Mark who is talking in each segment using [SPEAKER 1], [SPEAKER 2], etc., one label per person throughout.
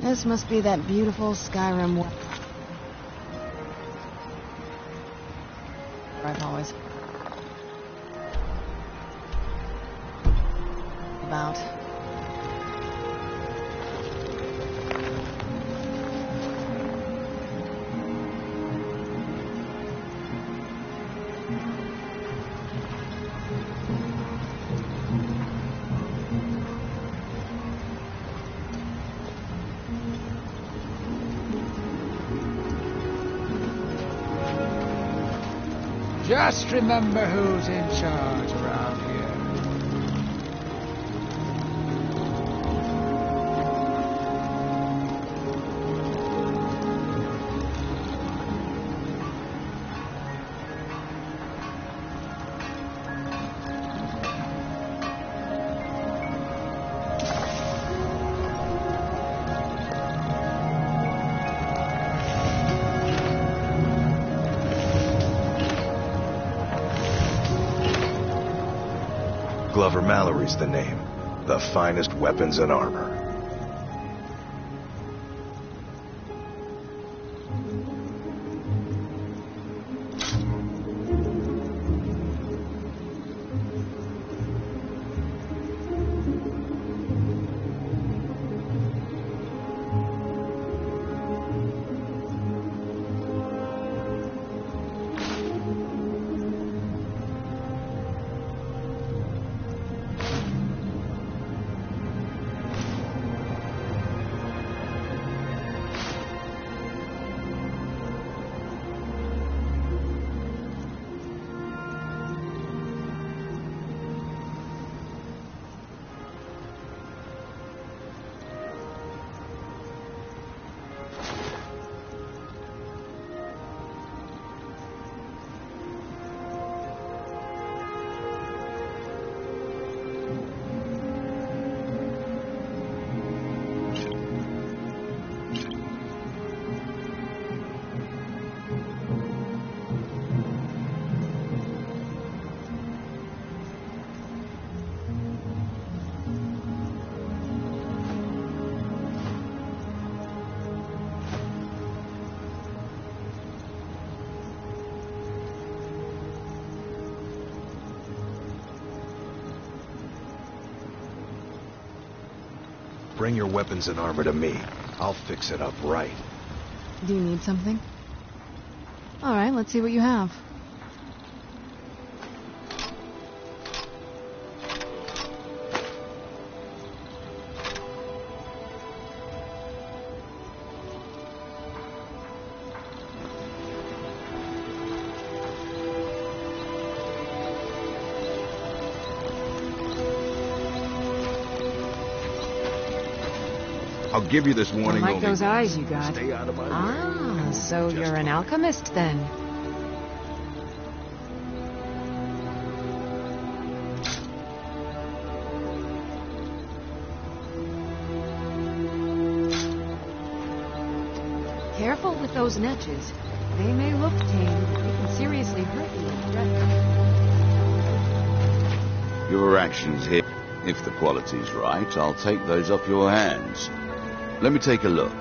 [SPEAKER 1] This must be that beautiful Skyrim weapon I've always about.
[SPEAKER 2] Just remember who's in charge around here.
[SPEAKER 3] Glover Mallory's the name. The finest weapons and armor. Bring your weapons and armor to me. I'll fix it up right.
[SPEAKER 1] Do you need something? All right, let's see what you have.
[SPEAKER 4] I'll give you this warning.
[SPEAKER 1] I like those eyes you got.
[SPEAKER 4] Stay out of my way.
[SPEAKER 1] Ah, so you're an alchemist then. Careful with those netches. They may look tame, but they can seriously hurt you if threatened.
[SPEAKER 4] Your actions here. If the quality's right, I'll take those off your hands. Let me take a look.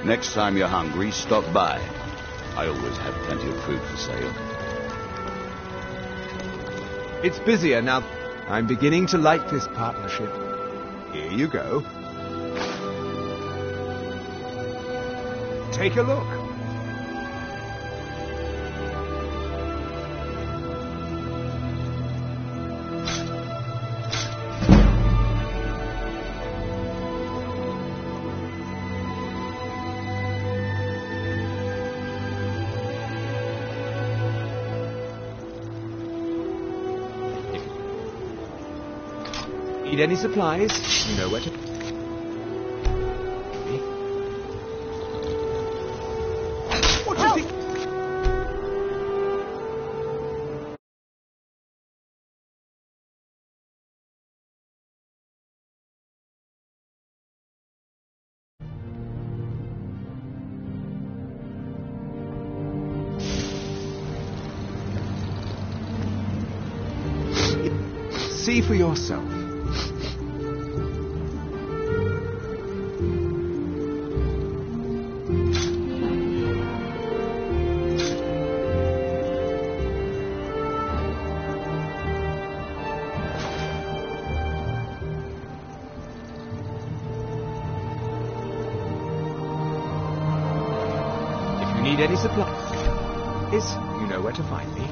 [SPEAKER 4] Next time you're hungry, stop by. I always have plenty of food for sale.
[SPEAKER 5] It's busier now. I'm beginning to like this partnership. Here you go. Take a look. Need any supplies? You know where to... What do you think? See for yourself. If you need any supplies, you know where to find me.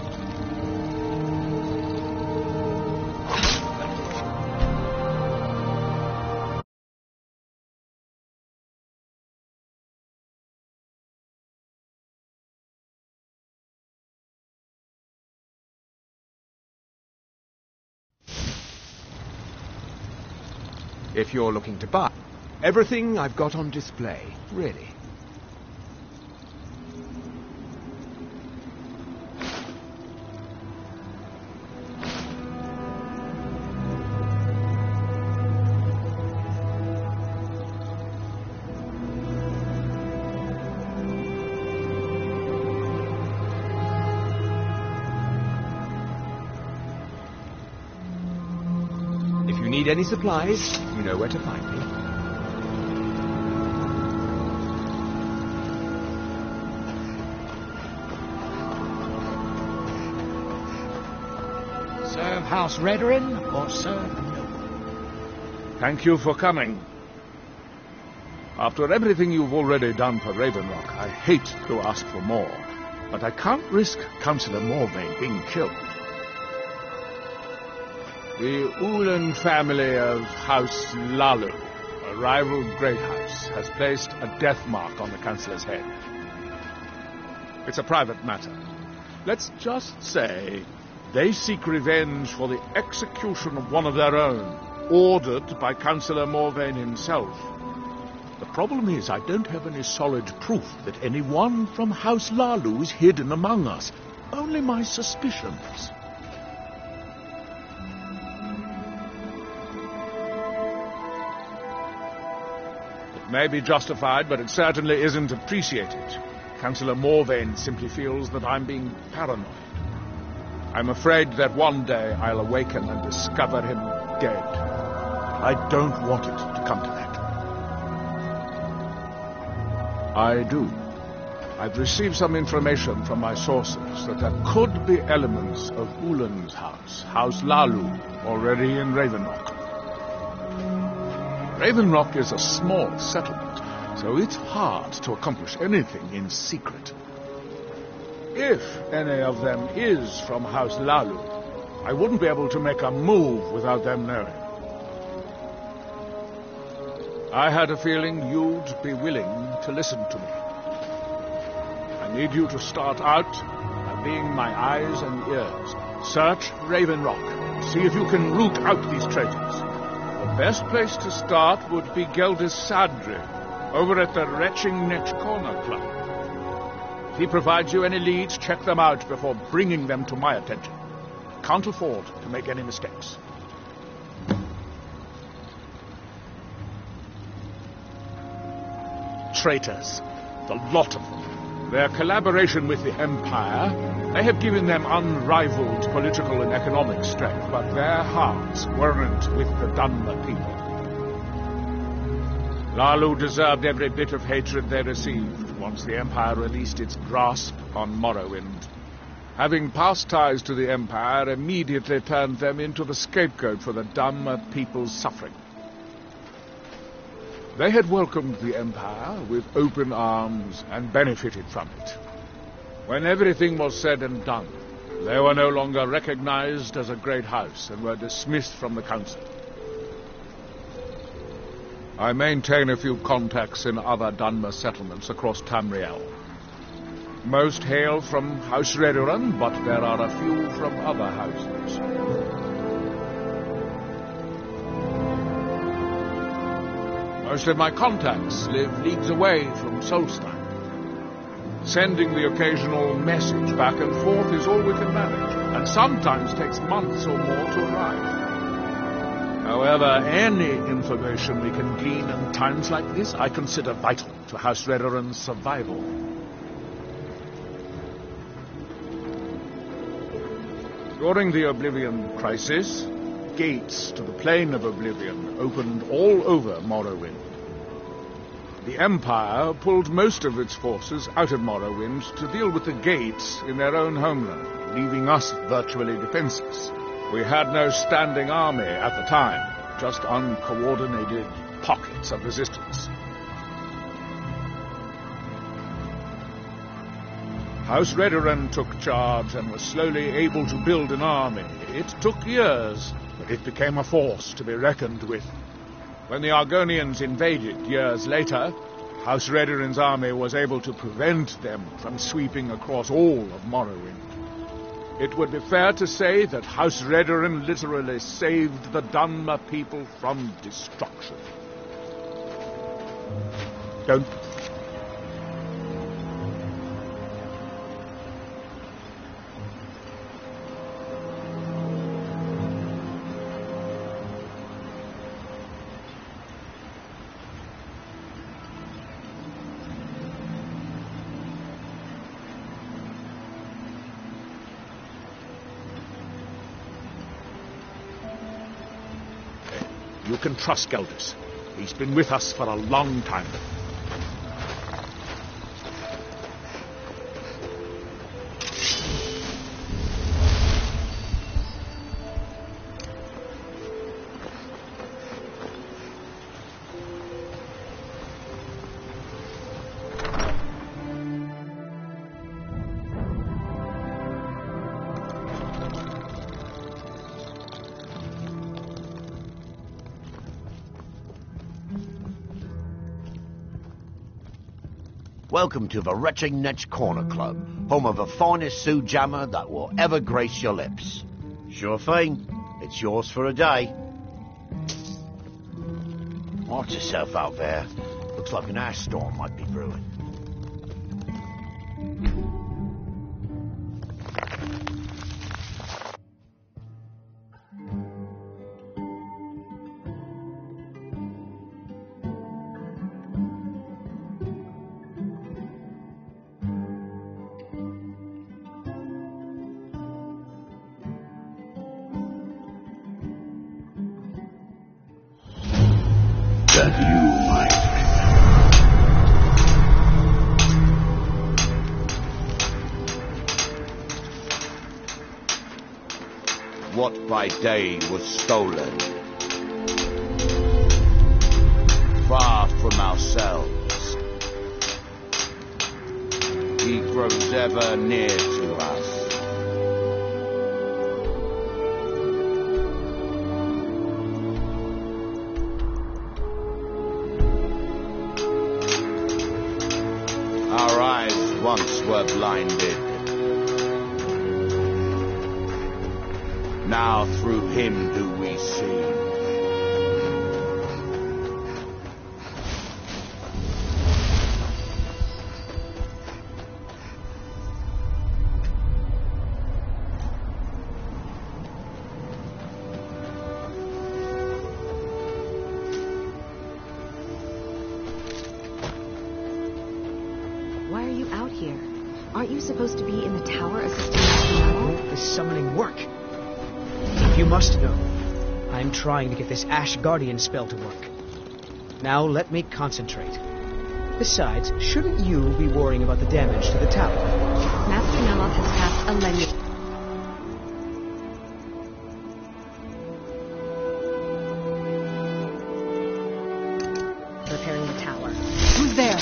[SPEAKER 5] If you're looking to buy, everything I've got on display, really. If you need any supplies, you know where to find me.
[SPEAKER 2] Serve House Redoran or serve no?
[SPEAKER 6] Thank you for coming. After everything you've already done for Ravenrock, I hate to ask for more, but I can't risk Councillor Morvain being killed. The Ulan family of House Lalu, a rival great house, has placed a death mark on the Councillor's head. It's a private matter. Let's just say they seek revenge for the execution of one of their own, ordered by Councillor Morvain himself. The problem is I don't have any solid proof that anyone from House Lalu is hidden among us. Only my suspicions. It may be justified, but it certainly isn't appreciated. Councillor Morvain simply feels that I'm being paranoid. I'm afraid that one day I'll awaken and discover him dead. I don't want it to come to that. I do. I've received some information from my sources that there could be elements of Ulan's house, House Lalu, already in Ravenrock. Ravenrock is a small settlement, so it's hard to accomplish anything in secret. If any of them is from House Lalu, I wouldn't be able to make a move without them knowing. I had a feeling you'd be willing to listen to me. I need you to start out by being my eyes and ears. Search Ravenrock. See if you can root out these traitors. The best place to start would be Geldis Sadri, over at the Retching Neck Corner Club. If he provides you any leads, check them out before bringing them to my attention. I can't afford to make any mistakes. Traitors, the lot of them. Their collaboration with the Empire may have given them unrivaled political and economic strength, but their hearts weren't with the Dunmer people. Lalu deserved every bit of hatred they received once the Empire released its grasp on Morrowind. Having past ties to the Empire immediately turned them into the scapegoat for the Dunmer people's suffering. They had welcomed the Empire with open arms and benefited from it. When everything was said and done, they were no longer recognized as a great house and were dismissed from the council. I maintain a few contacts in other Dunmer settlements across Tamriel. Most hail from House Redoran, but there are a few from other houses. Most of my contacts live leagues away from Solstein. Sending the occasional message back and forth is all we can manage, and sometimes takes months or more to arrive. However, any information we can glean in times like this I consider vital to House Redoran's survival. During the Oblivion Crisis, gates to the Plane of Oblivion opened all over Morrowind. The Empire pulled most of its forces out of Morrowind to deal with the gates in their own homeland, leaving us virtually defenseless. We had no standing army at the time, just uncoordinated pockets of resistance. House Redoran took charge and was slowly able to build an army. It took years, but it became a force to be reckoned with. When the Argonians invaded years later, House Redoran's army was able to prevent them from sweeping across all of Morrowind. It would be fair to say that House Redoran literally saved the Dunmer people from destruction. Don't... You can trust Geldis. He's been with us for a long time.
[SPEAKER 2] Welcome to the Retching Netch Corner Club, home of the finest Sue Jammer that will ever grace your lips. Sure thing, it's yours for a day. Watch yourself out there. Looks like an ash storm might be brewing.
[SPEAKER 4] What by day was stolen, far from ourselves, he grows ever near to us. Our eyes once were blinded. Now through him do we see.
[SPEAKER 1] Why are you out here? Aren't you supposed to be in the tower assisting Master
[SPEAKER 7] This summoning work. You must know, I'm trying to get this Ash Guardian spell to work. Now let me concentrate. Besides, shouldn't you be worrying about the damage to the tower?
[SPEAKER 1] Master Neloth has cast a lens. Repairing the tower. Who's there?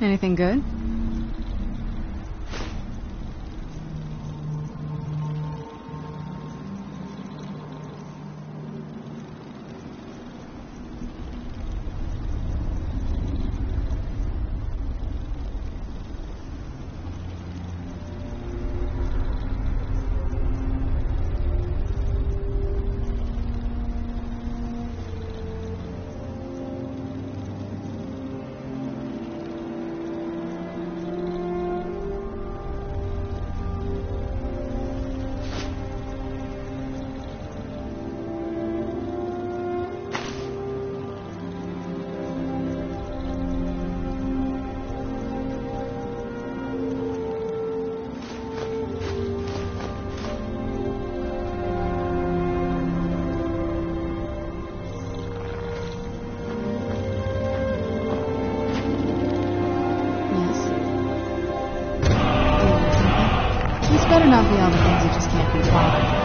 [SPEAKER 8] Anything good? Better not be all the things that just can't be bothered.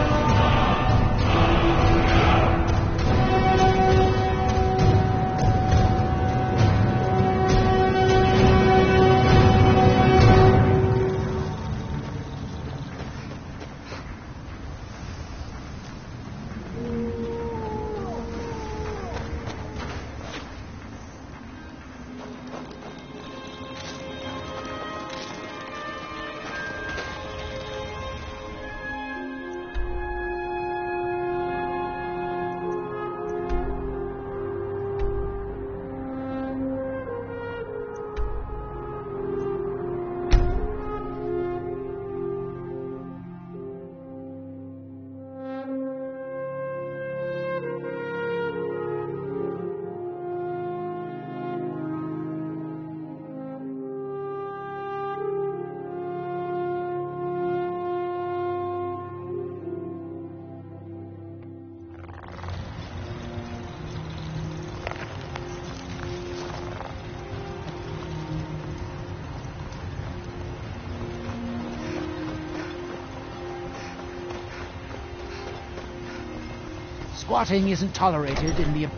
[SPEAKER 9] Squatting isn't tolerated in the...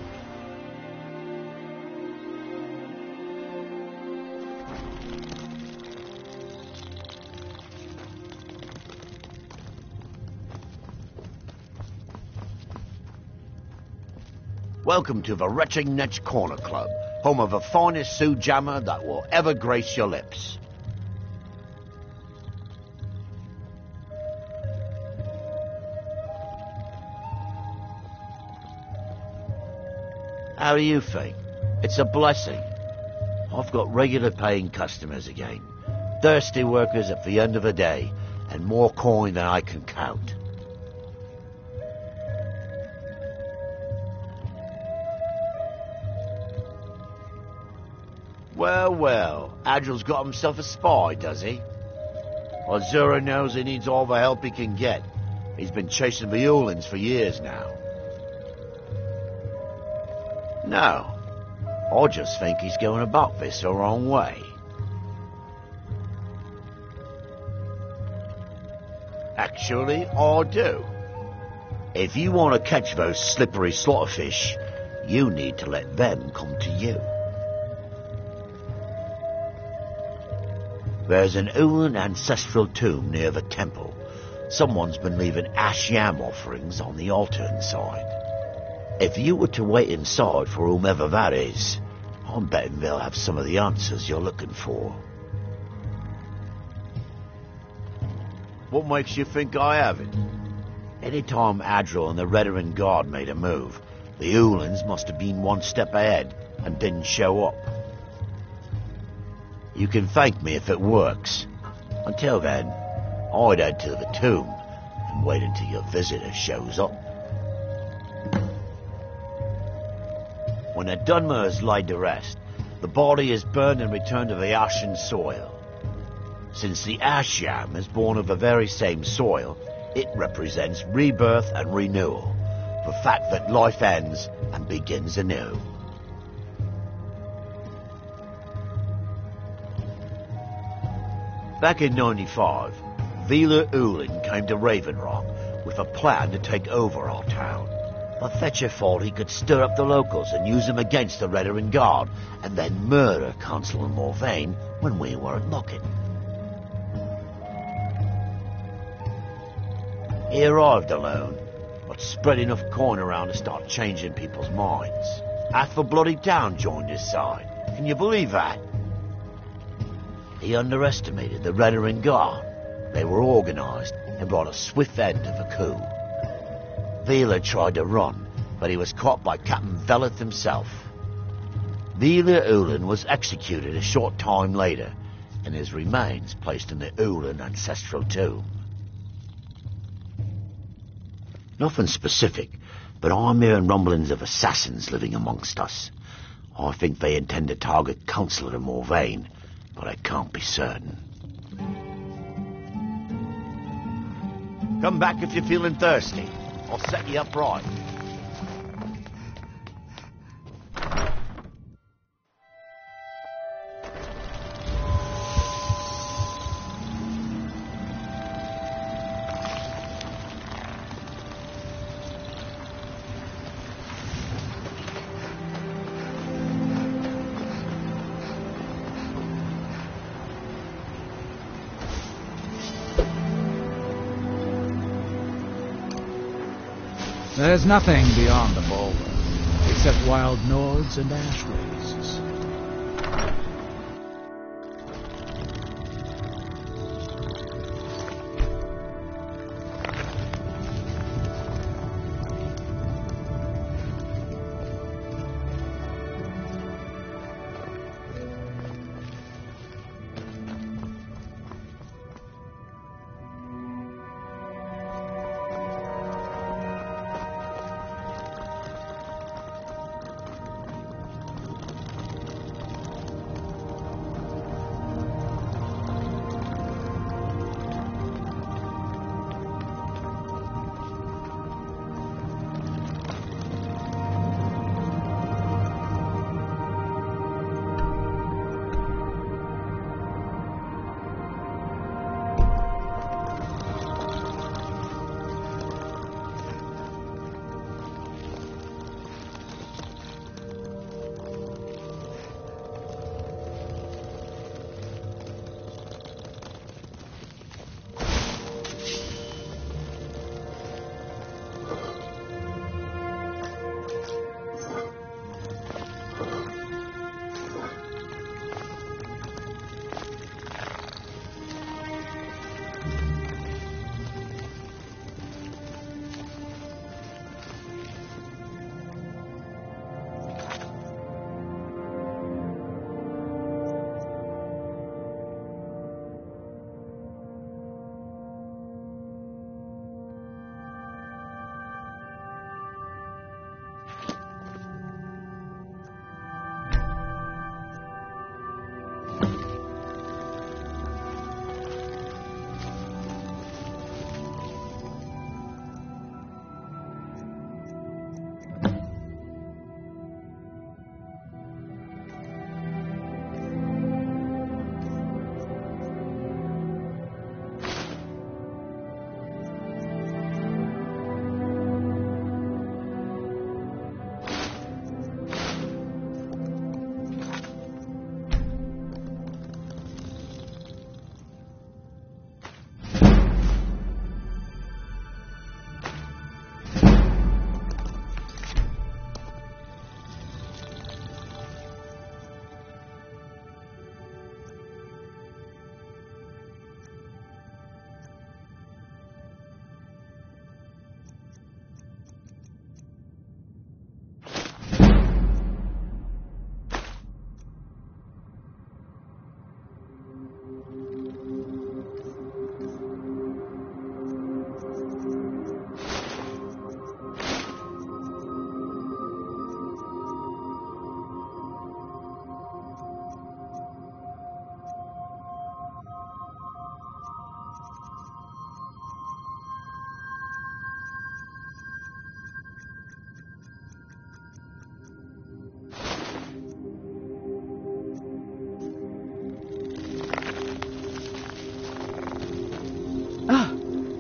[SPEAKER 2] Welcome to the Retching Netch Corner Club, home of the finest Sioux jammer that will ever grace your lips. How do you think? It's a blessing. I've got regular paying customers again. Thirsty workers at the end of the day, and more coin than I can count. Well, well, Adril's got himself a spy, does he? Well, Zura knows he needs all the help he can get. He's been chasing the Ulins for years now. No, I just think he's going about this the wrong way. Actually, I do. If you want to catch those slippery slaughterfish, you need to let them come to you. There's an Ulin ancestral tomb near the temple. Someone's been leaving ash yam offerings on the altar inside. If you were to wait inside for whomever that is, I'm betting they'll have some of the answers you're looking for. What makes you think I haven't? Anytime Adril and the Redarin Guard made a move, the Ulins must have been one step ahead and didn't show up. You can thank me if it works. Until then, I'd head to the tomb and wait until your visitor shows up. When a Dunmer is laid to rest, the body is burned and returned to the ashen soil. Since the ash yam is born of the very same soil, it represents rebirth and renewal, the fact that life ends and begins anew. Back in 95, Vila Ulin came to Raven Rock with a plan to take over our town. But Fetcher thought he could stir up the locals and use them against the Redoran Guard, and then murder Constable Morvain when we weren't looking. He arrived alone, but spread enough coin around to start changing people's minds. Half the bloody town joined his side. Can you believe that? He underestimated the Redoran Guard. They were organised and brought a swift end to the coup. Vila tried to run, but he was caught by Captain Veleth himself. Vila Ulan was executed a short time later, and his remains placed in the Ulan ancestral tomb. Nothing specific, but I'm hearing rumblings of assassins living amongst us. I think they intend to target Councillor Morvain, but I can't be certain. Come back if you're feeling thirsty. I'll set you up right.
[SPEAKER 9] There's nothing beyond the boulder, except wild Nords and ash wastes.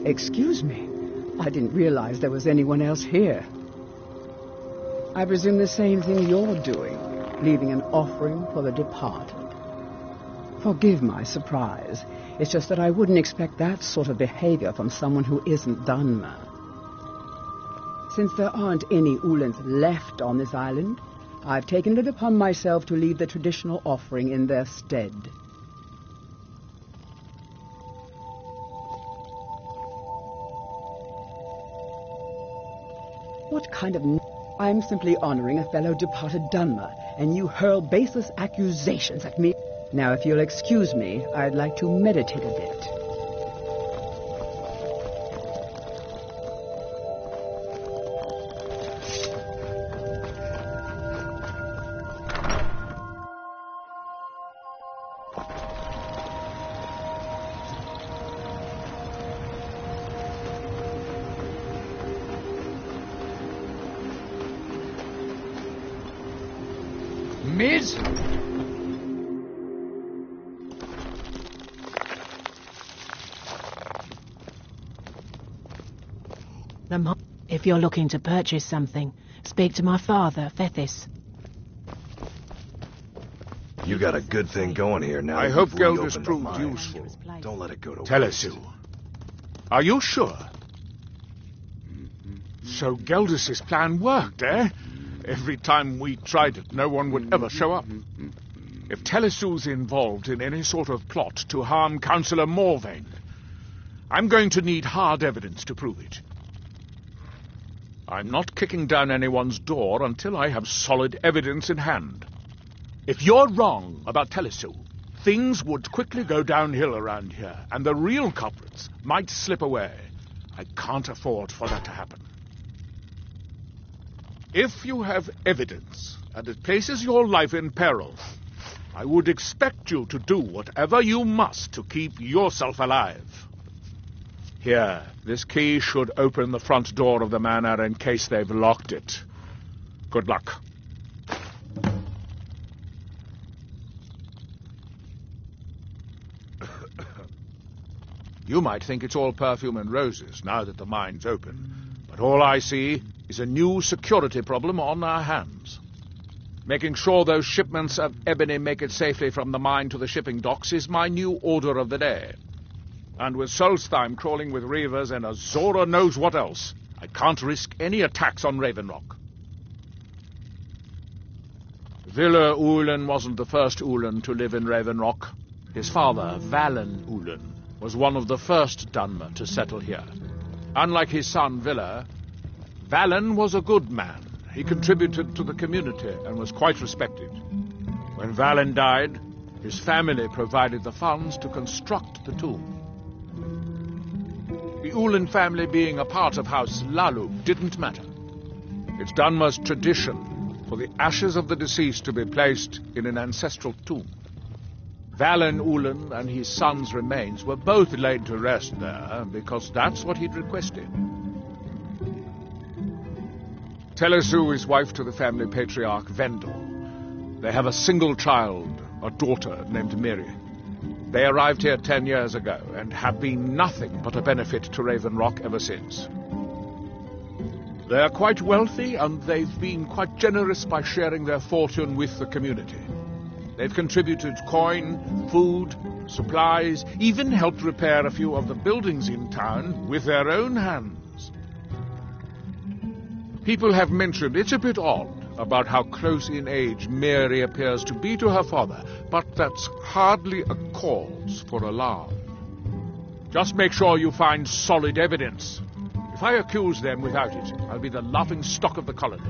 [SPEAKER 10] Excuse me. I didn't realize there was anyone else here. I presume the same thing you're doing, leaving an offering for the departed. Forgive my surprise. It's just that I wouldn't expect that sort of behavior from someone who isn't Dunmer. Since there aren't any Ulans left on this island, I've taken it upon myself to leave the traditional offering in their stead. What kind of... I'm simply honoring a fellow departed Dunmer, and you hurl baseless accusations at me. Now, if you'll excuse me, I'd like to meditate a bit.
[SPEAKER 6] Miss?
[SPEAKER 11] If you're looking to purchase something, speak to my father, Fethis.
[SPEAKER 3] You got a good thing going here now.
[SPEAKER 6] I hope Geldis proved useful.
[SPEAKER 3] Don't let it go to
[SPEAKER 6] Telesu. Are you sure? So Geldis' plan worked, eh? Every time we tried it, no one would ever show up. If Telesu's involved in any sort of plot to harm Councillor Morvain, I'm going to need hard evidence to prove it. I'm not kicking down anyone's door until I have solid evidence in hand. If you're wrong about Telesu, things would quickly go downhill around here, and the real culprits might slip away. I can't afford for that to happen. If you have evidence, and it places your life in peril, I would expect you to do whatever you must to keep yourself alive. Here, this key should open the front door of the manor in case they've locked it. Good luck. You might think it's all perfume and roses now that the mine's open, but all I see is a new security problem on our hands. Making sure those shipments of ebony make it safely from the mine to the shipping docks is my new order of the day. And with Solstheim crawling with reavers and Azora knows what else, I can't risk any attacks on Raven Rock. Villa Ulen wasn't the first Ulen to live in Raven Rock. His father, Valen Ulen, was one of the first Dunmer to settle here. Unlike his son, Villa, Valen was a good man. He contributed to the community and was quite respected. When Valen died, his family provided the funds to construct the tomb. The Ulen family being a part of House Lalu didn't matter. It's Dunmer's tradition for the ashes of the deceased to be placed in an ancestral tomb. Valen Ulen and his son's remains were both laid to rest there because that's what he'd requested. Telesu is wife to the family patriarch Vendel. They have a single child, a daughter named Miri. They arrived here 10 years ago and have been nothing but a benefit to Raven Rock ever since. They are quite wealthy and they've been quite generous by sharing their fortune with the community. They've contributed coin, food, supplies, even helped repair a few of the buildings in town with their own hands. People have mentioned it's a bit odd about how close in age Mary appears to be to her father, but that's hardly a cause for alarm. Just make sure you find solid evidence. If I accuse them without it, I'll be the laughing stock of the colony.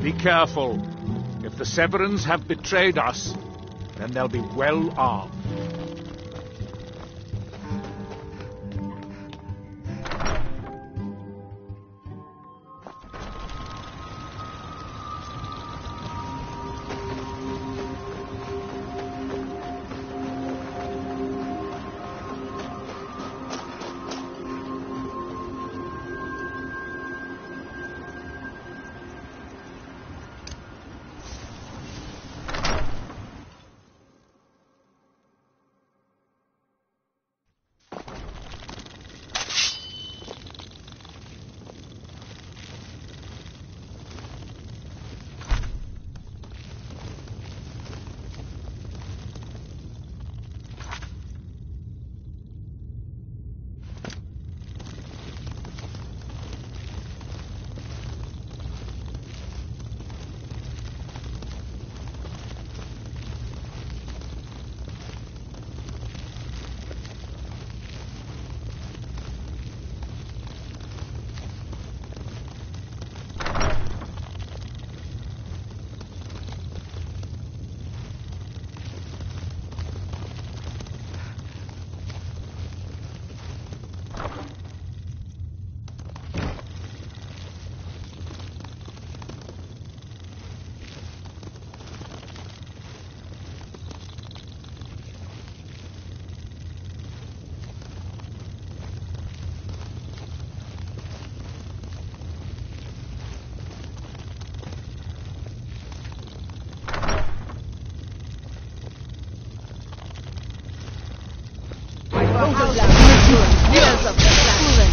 [SPEAKER 6] Be careful. If the Severans have betrayed us, then they'll be well armed.
[SPEAKER 1] Years of fooling.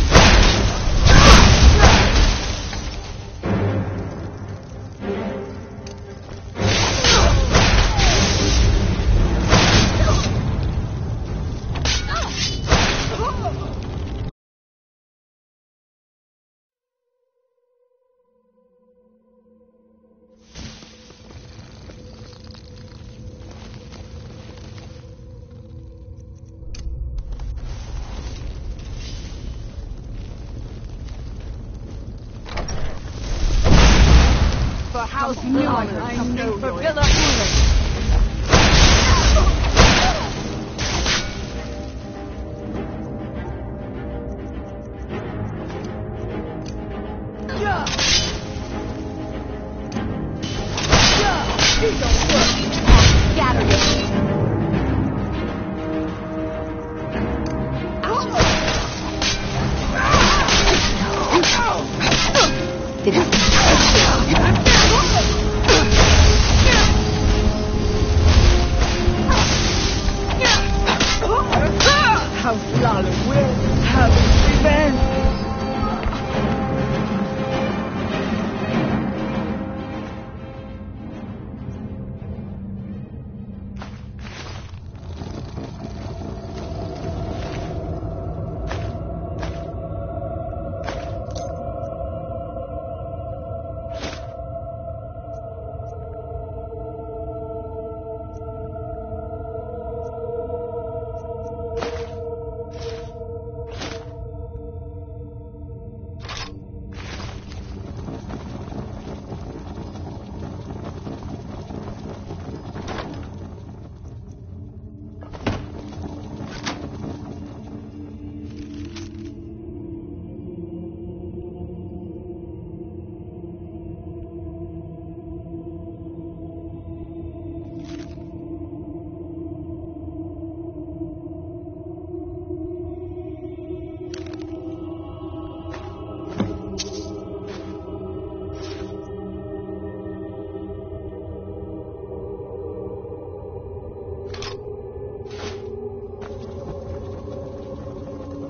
[SPEAKER 1] For House Lalu, I know for Villa Ulen. Scatter you. House Lalu will have its revenge.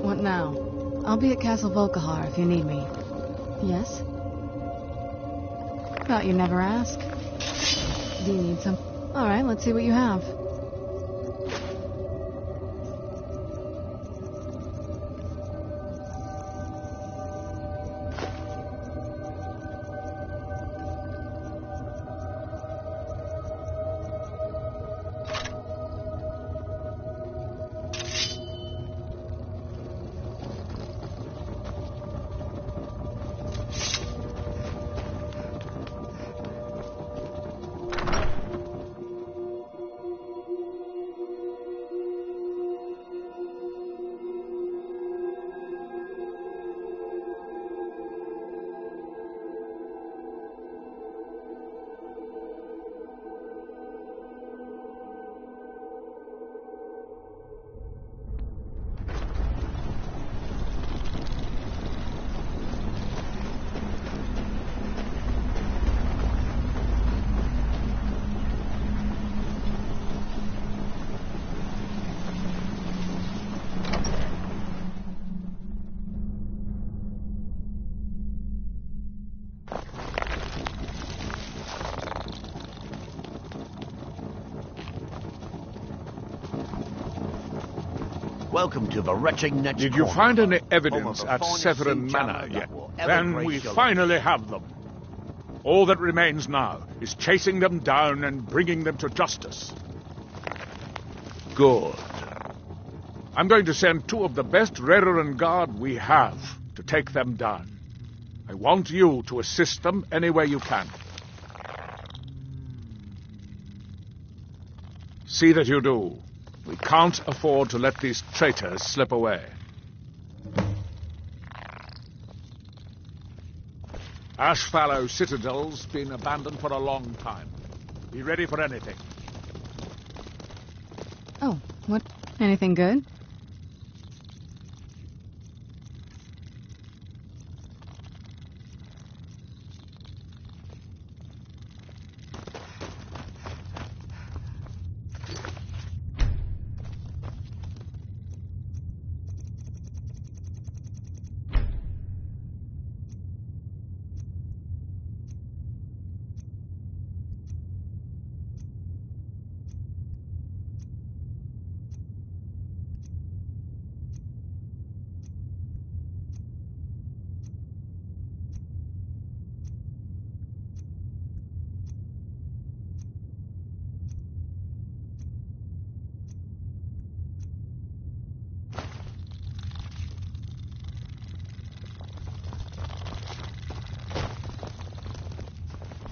[SPEAKER 8] What now? I'll be at Castle Volkihar if you need me. Yes? Thought you'd never ask. Do you need some? All right, let's see what you have.
[SPEAKER 2] Welcome to the wretched next
[SPEAKER 6] Did you
[SPEAKER 2] corner.
[SPEAKER 6] find any
[SPEAKER 2] Home
[SPEAKER 6] evidence
[SPEAKER 2] of the
[SPEAKER 6] at
[SPEAKER 2] finest
[SPEAKER 6] Severin
[SPEAKER 2] sea
[SPEAKER 6] Manor
[SPEAKER 2] channel
[SPEAKER 6] yet?
[SPEAKER 2] that will ever
[SPEAKER 6] Then
[SPEAKER 2] grace
[SPEAKER 6] we
[SPEAKER 2] your
[SPEAKER 6] finally have them. All that remains now is chasing them down and bringing them to justice. Good. I'm going to send two of the best Rereran Guard we have to take them down. I want you to assist them any way you can. See that you do. We can't afford to let these traitors slip away. Ashfallow Citadel's been abandoned for a long time. Be ready for anything.
[SPEAKER 8] Oh, what? Anything good?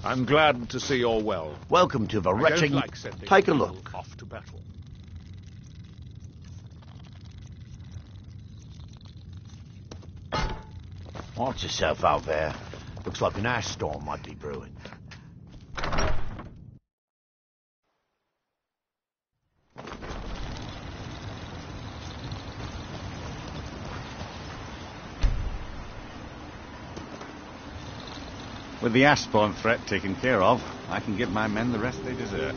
[SPEAKER 6] I'm glad to see you're well.
[SPEAKER 2] Welcome to the
[SPEAKER 6] I don't
[SPEAKER 2] wretching...
[SPEAKER 6] like sending
[SPEAKER 2] Take a
[SPEAKER 6] people
[SPEAKER 2] look.
[SPEAKER 6] off to battle.
[SPEAKER 2] Watch yourself out there. Looks like an ash storm might be brewing.
[SPEAKER 12] With the ash spawn threat taken care of, I can give my men the rest they deserve.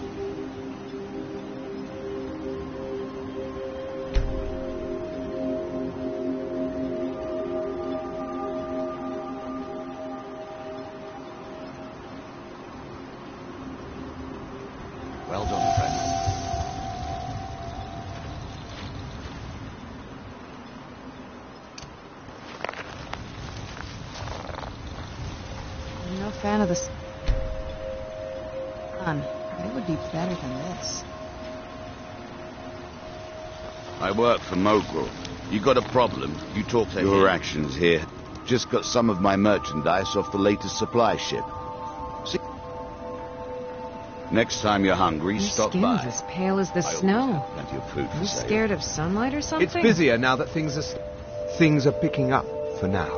[SPEAKER 12] Well done, friend.
[SPEAKER 8] I'm no fan of the sun, but it would be better than this.
[SPEAKER 4] I work for Mogul. You got a problem, you talk to your actions here. Just got some of my merchandise off the latest supply ship. See? Next time you're hungry,
[SPEAKER 1] Your
[SPEAKER 4] stop
[SPEAKER 1] skin's
[SPEAKER 4] by.
[SPEAKER 1] as pale as the
[SPEAKER 4] I always
[SPEAKER 1] snow.
[SPEAKER 4] have plenty of food for
[SPEAKER 1] You
[SPEAKER 4] sale.
[SPEAKER 1] scared of sunlight or something?
[SPEAKER 5] It's busier now that things are picking up for now.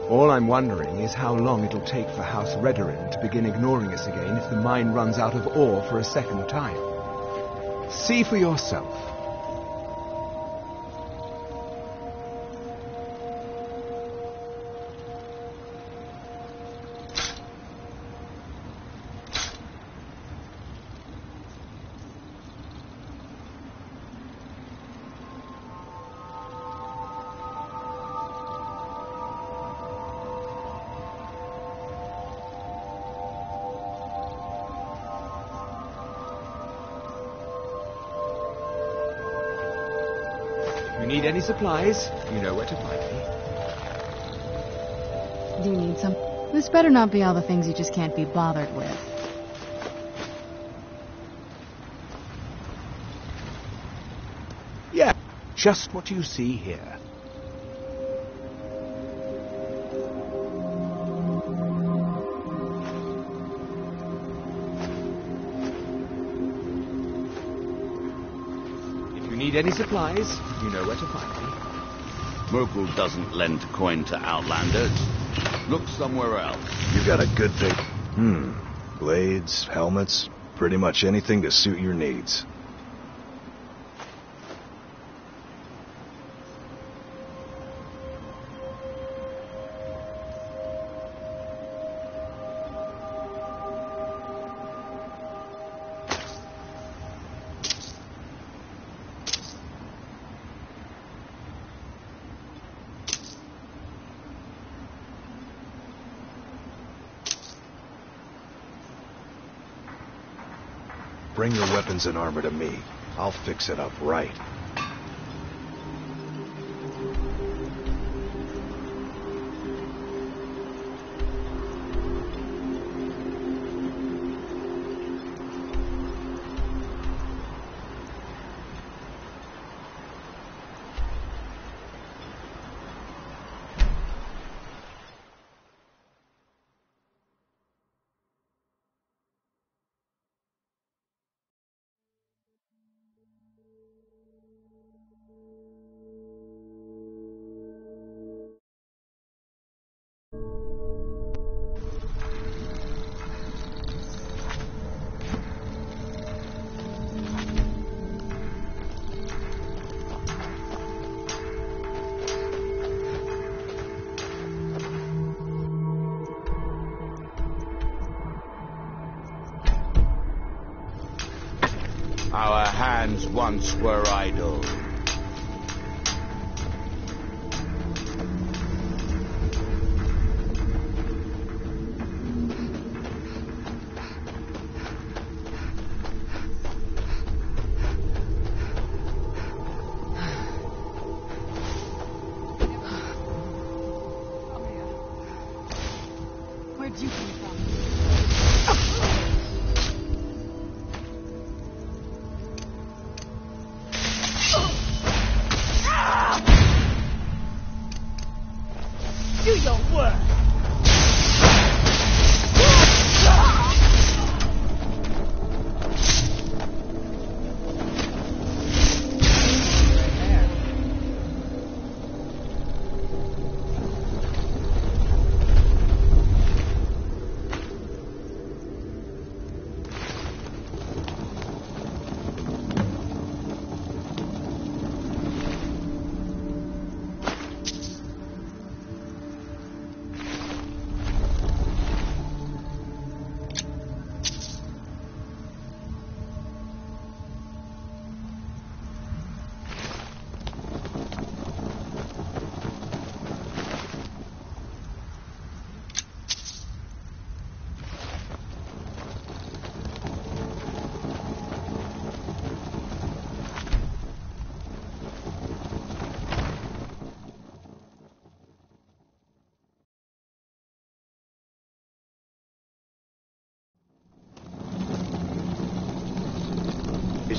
[SPEAKER 5] All I'm wondering is how long it'll take for House Redoran to begin ignoring us again if the mine runs out of ore for a second time. See for yourself. If you need any supplies, you know where to find me.
[SPEAKER 8] Do you need some? This better not be all the things you just can't be bothered with.
[SPEAKER 5] Yeah, just what you see here. If you need any supplies, you know where to find me.
[SPEAKER 4] Mogul doesn't lend coin to outlanders. Look somewhere else.
[SPEAKER 3] You got a good thing. Blades, helmets, pretty much anything to suit your needs. Bring your weapons and armor to me. I'll fix it up right.
[SPEAKER 4] Our hands once were idle.
[SPEAKER 8] Where'd you come from?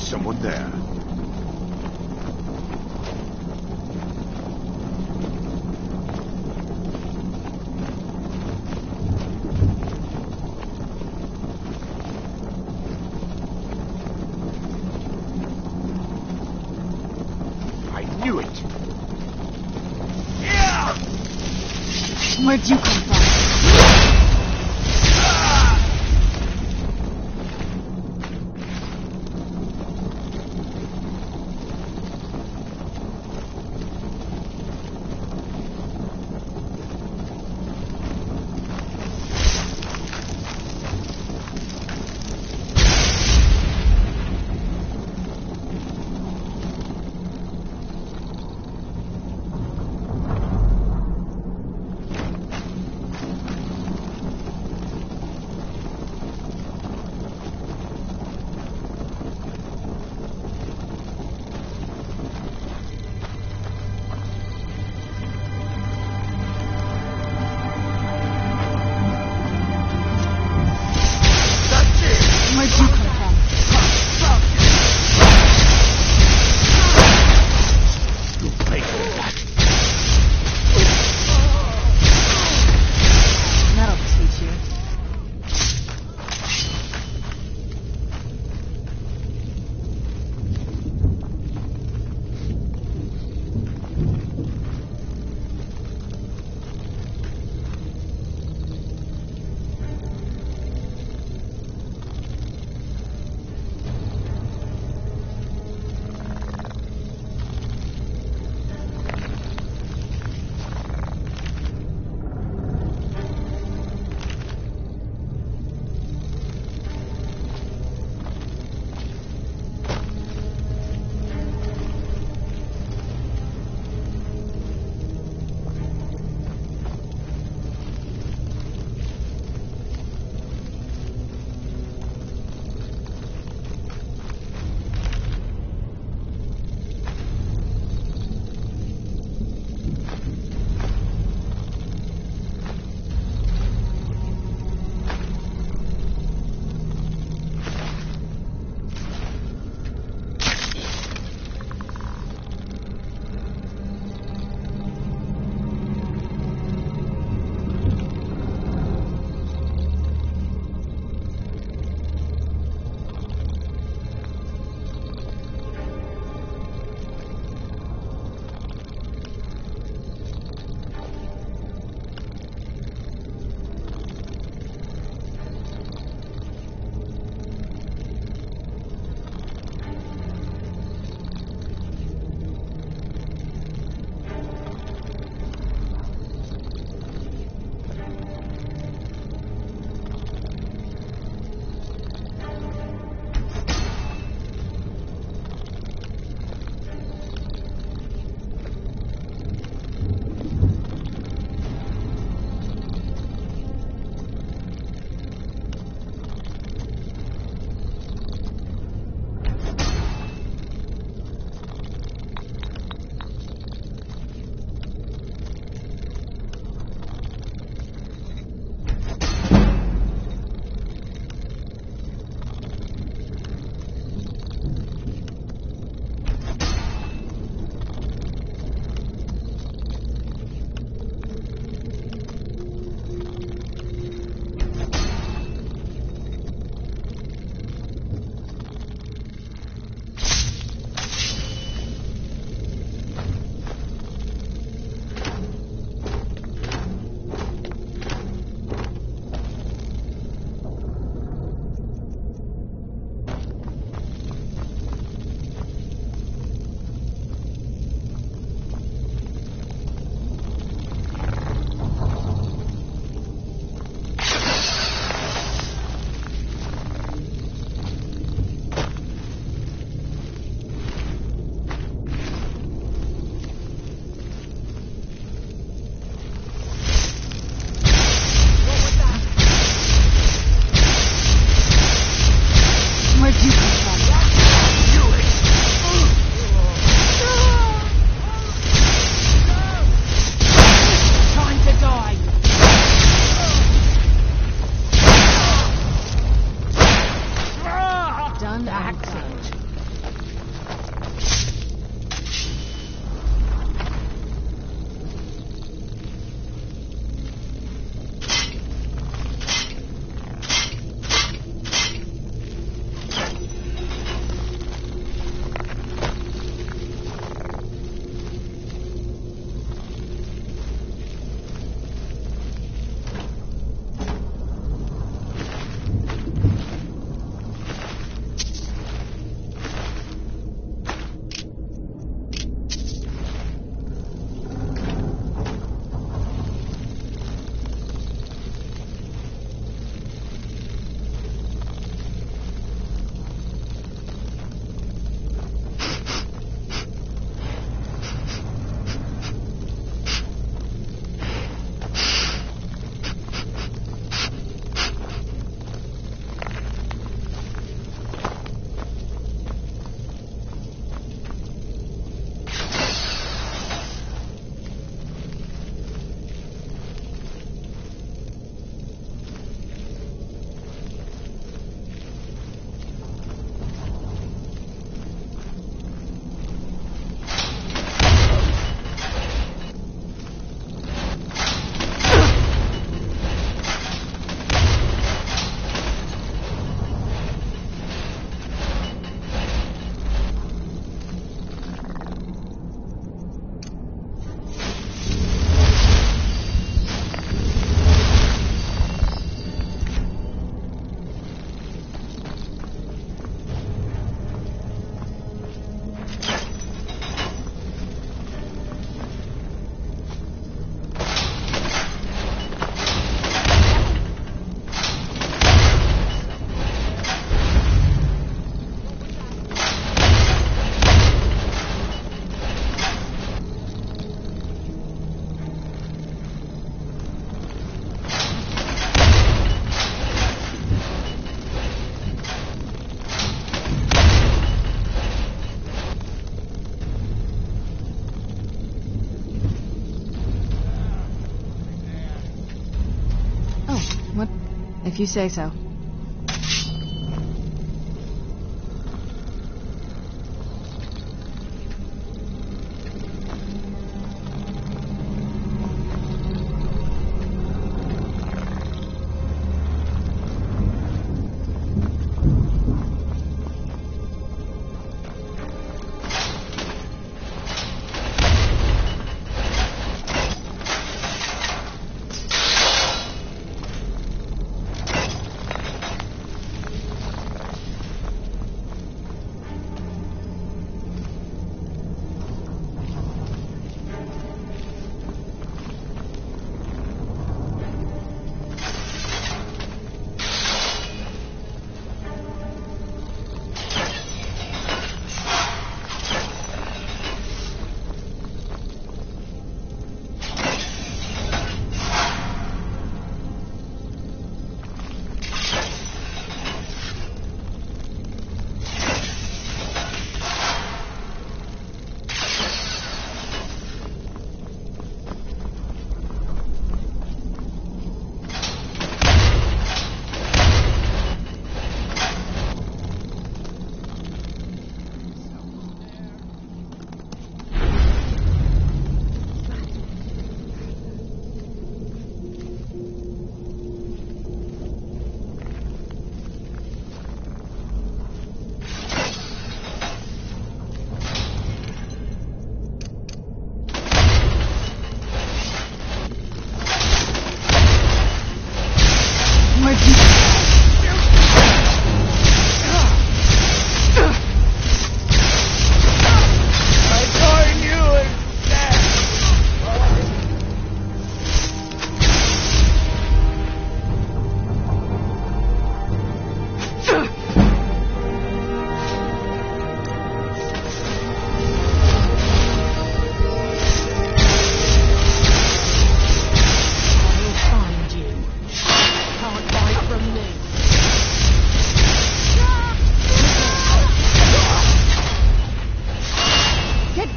[SPEAKER 3] someone there.
[SPEAKER 5] Knew it!
[SPEAKER 8] Where'd you come from? If you say so.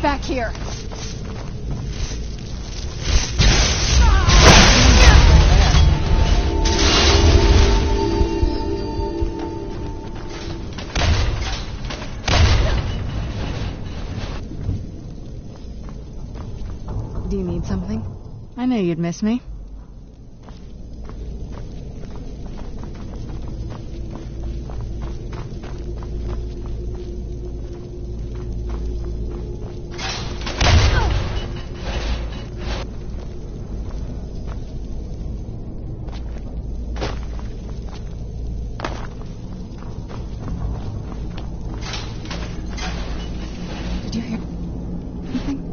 [SPEAKER 8] Back here. Do you need something? I knew you'd miss me. Did you hear anything?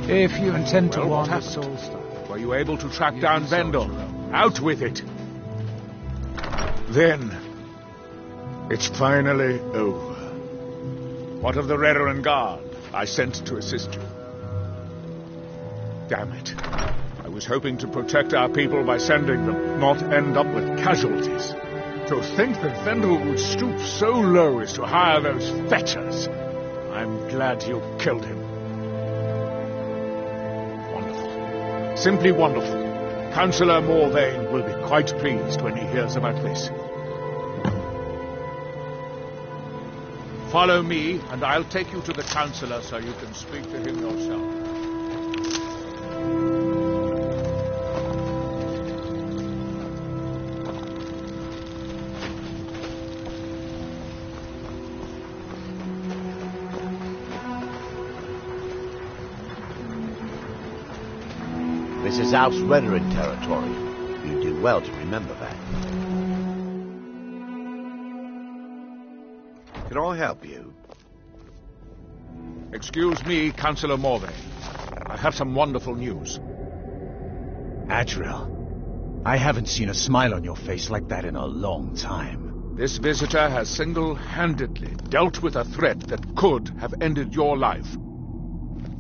[SPEAKER 9] If you intend to
[SPEAKER 6] Well, what
[SPEAKER 9] wander
[SPEAKER 6] happened?
[SPEAKER 9] soul stuff.
[SPEAKER 6] Were you able to track down Vendel? Out with it! Then, it's finally over. What of the Redoran Guard I sent to assist you? Damn it. I was hoping to protect our people by sending them, not end up with casualties. To think that Vendel would stoop so low as to hire those fetchers. I'm glad you killed him. Wonderful. Simply wonderful. Councillor Morvain will be quite pleased when he hears about this. Follow me, and I'll take you to the Councillor so you can speak to him yourself.
[SPEAKER 2] This is House Redoran territory. You do well to remember that.
[SPEAKER 3] Can I help you?
[SPEAKER 6] Excuse me, Councillor Morvain. I have some wonderful news.
[SPEAKER 12] Adriel, I haven't seen a smile on your face like that in a long time.
[SPEAKER 6] This visitor has single-handedly dealt with a threat that could have ended your life.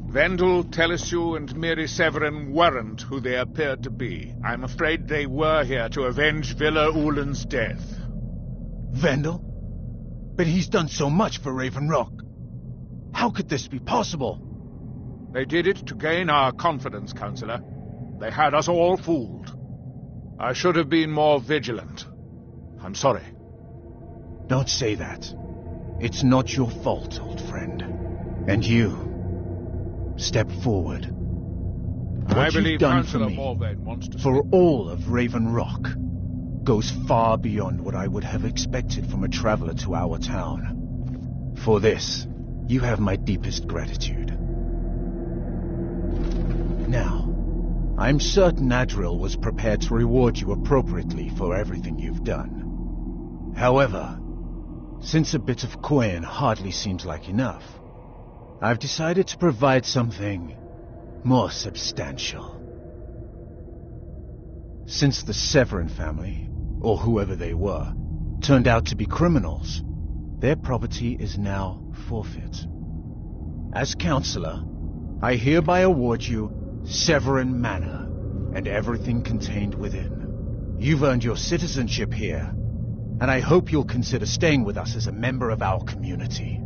[SPEAKER 6] Vendel, Telesue, and Miri Severin weren't who they appeared to be. I'm afraid they were here to avenge Villa Ulen's death.
[SPEAKER 12] Vendel? But he's done so much for Raven Rock. How could this be possible?
[SPEAKER 6] They did it to gain our confidence, Councillor. They had us all fooled. I should have been more vigilant. I'm sorry.
[SPEAKER 12] Don't say that. It's not your fault, old friend. And you... step forward. What you've done for me, for all of Raven Rock, goes far beyond what I would have expected from a traveler to our town. For this, you have my deepest gratitude. Now, I'm certain Adriel was prepared to reward you appropriately for everything you've done. However, since a bit of coin hardly seems like enough, I've decided to provide something more substantial. Since the Severin family, or whoever they were, turned out to be criminals, their property is now forfeit. As Councillor, I hereby award you Severin Manor and everything contained within. You've earned your citizenship here, and I hope you'll consider staying with us as a member of our community.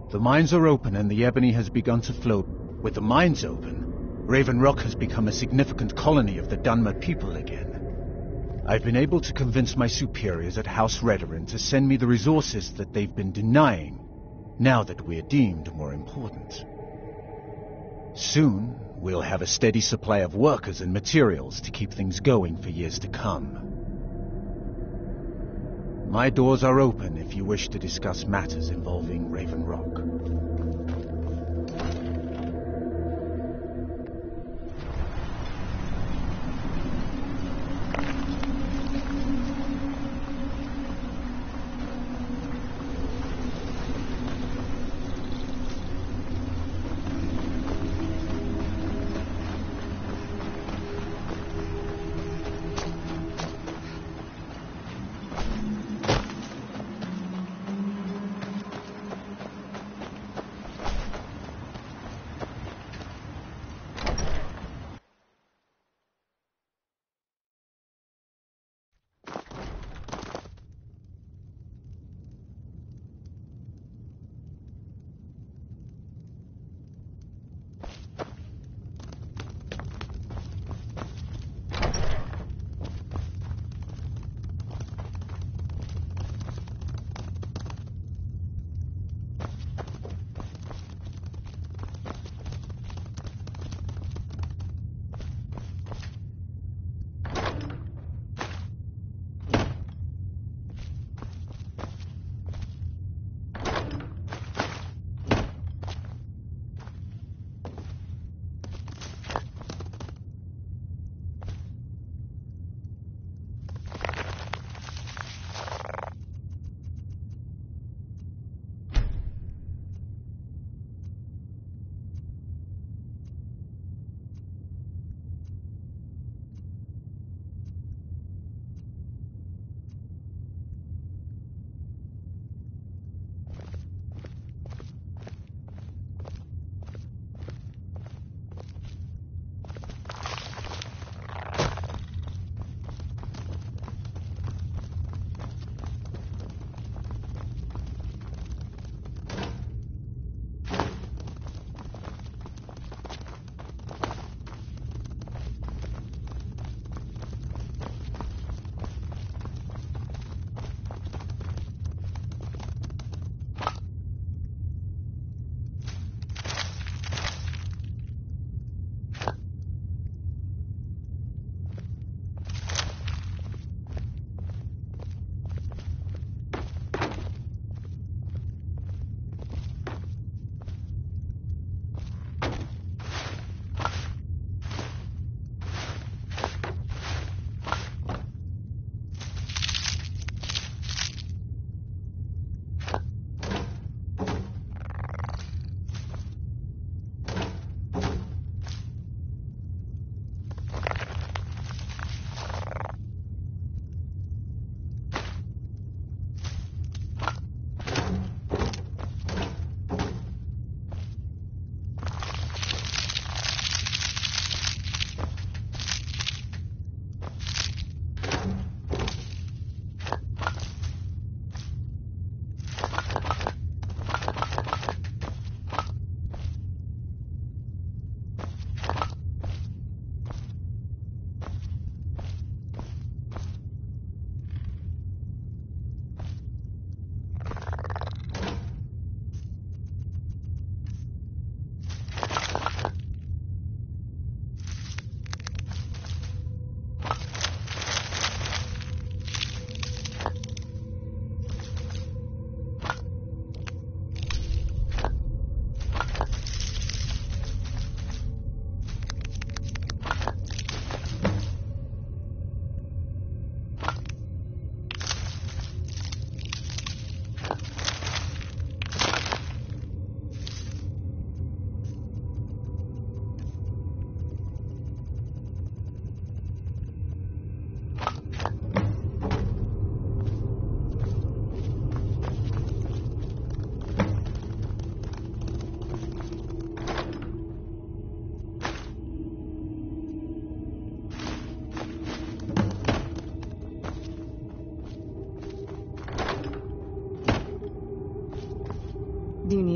[SPEAKER 12] The mines are open and the ebony has begun to flow. With the mines open, Raven Rock has become a significant colony of the Dunmer people again. I've been able to convince my superiors at House Redoran to send me the resources that they've been denying, now that we're deemed more important. Soon, we'll have a steady supply of workers and materials to keep things going for years to come. My doors are open if you wish to discuss matters involving Raven Rock.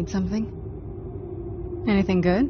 [SPEAKER 8] Need something? Anything good?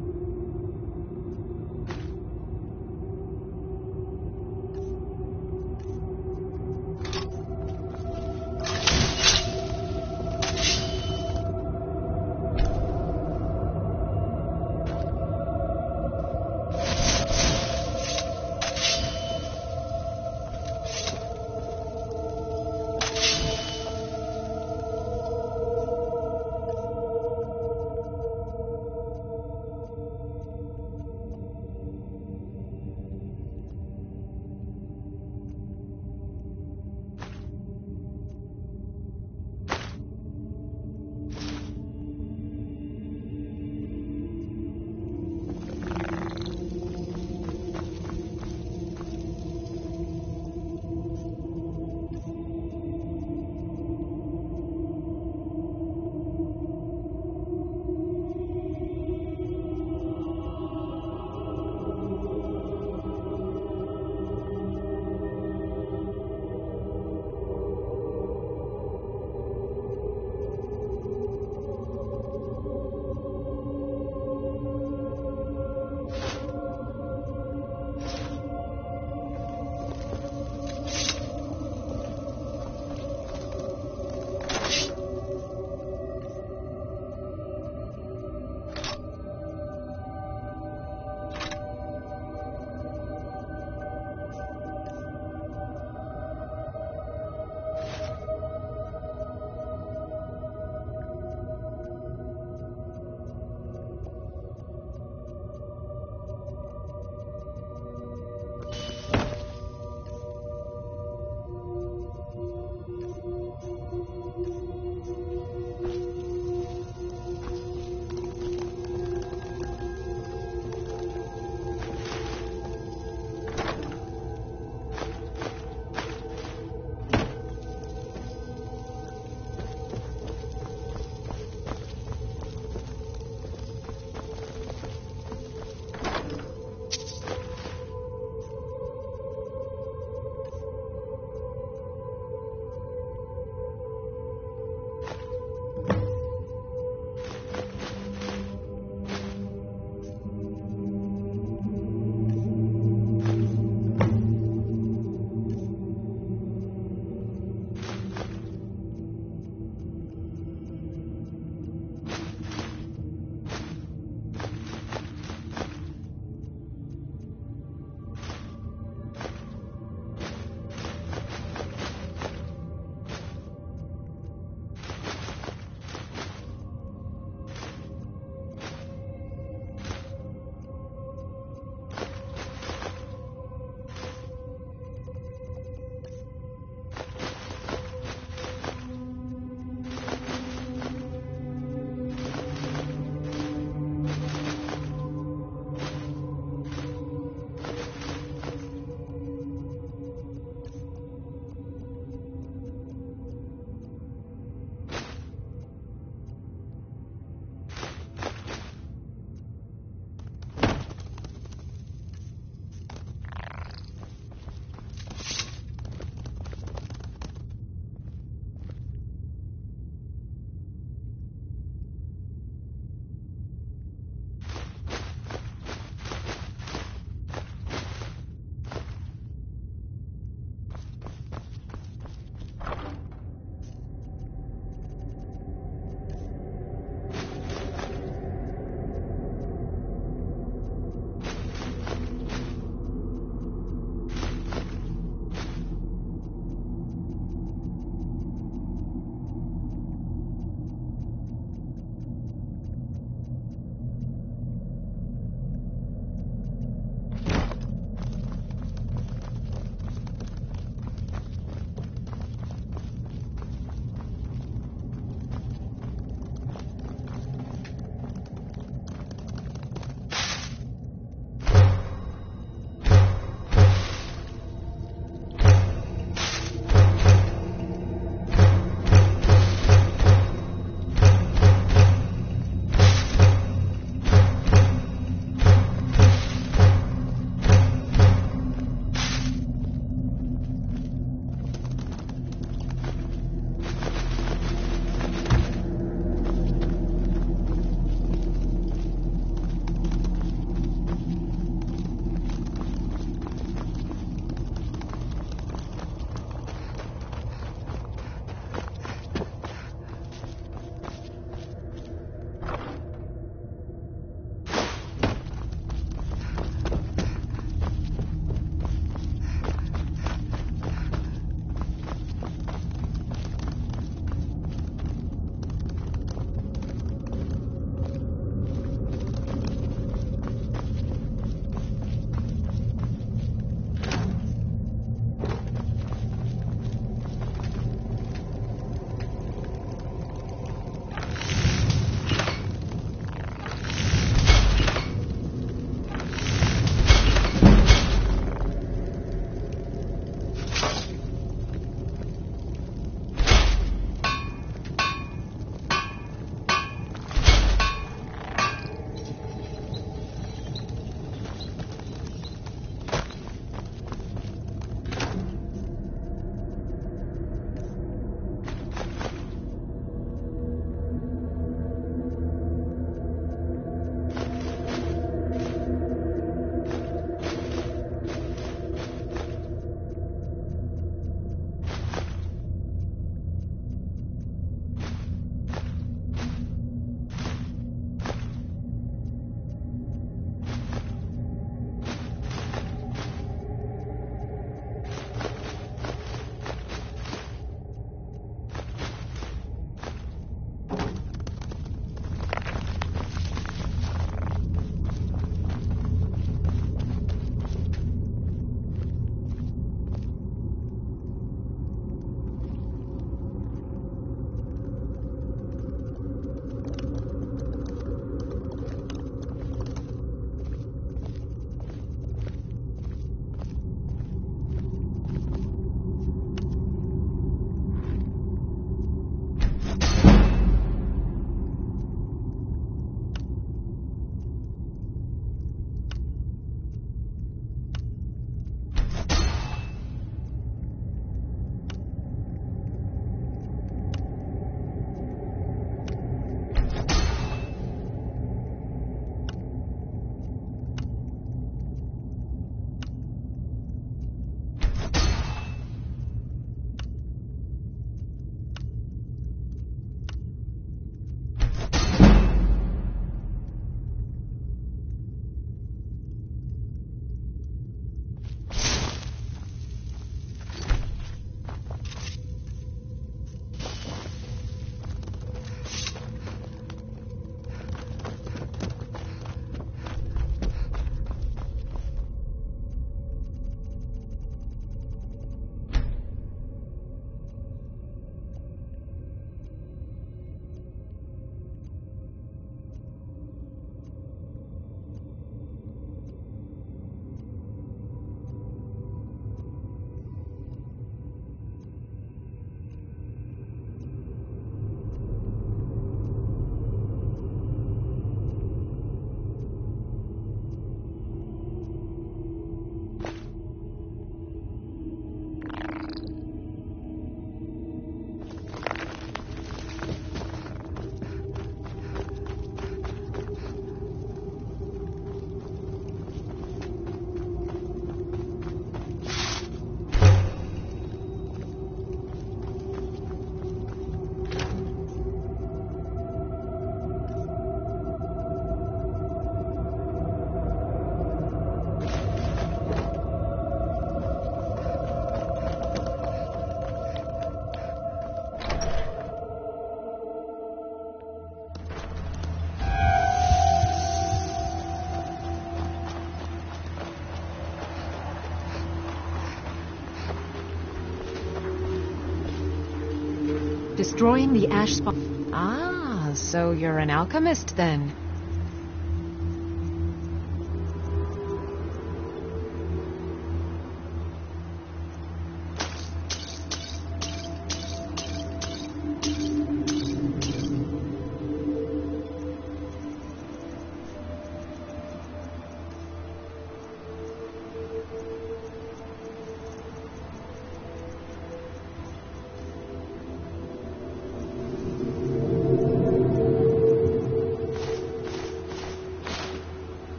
[SPEAKER 1] Destroying the ash spot. Ah, so you're an alchemist then.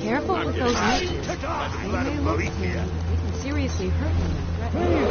[SPEAKER 1] Careful with those leeches. They can seriously hurt you and threaten you.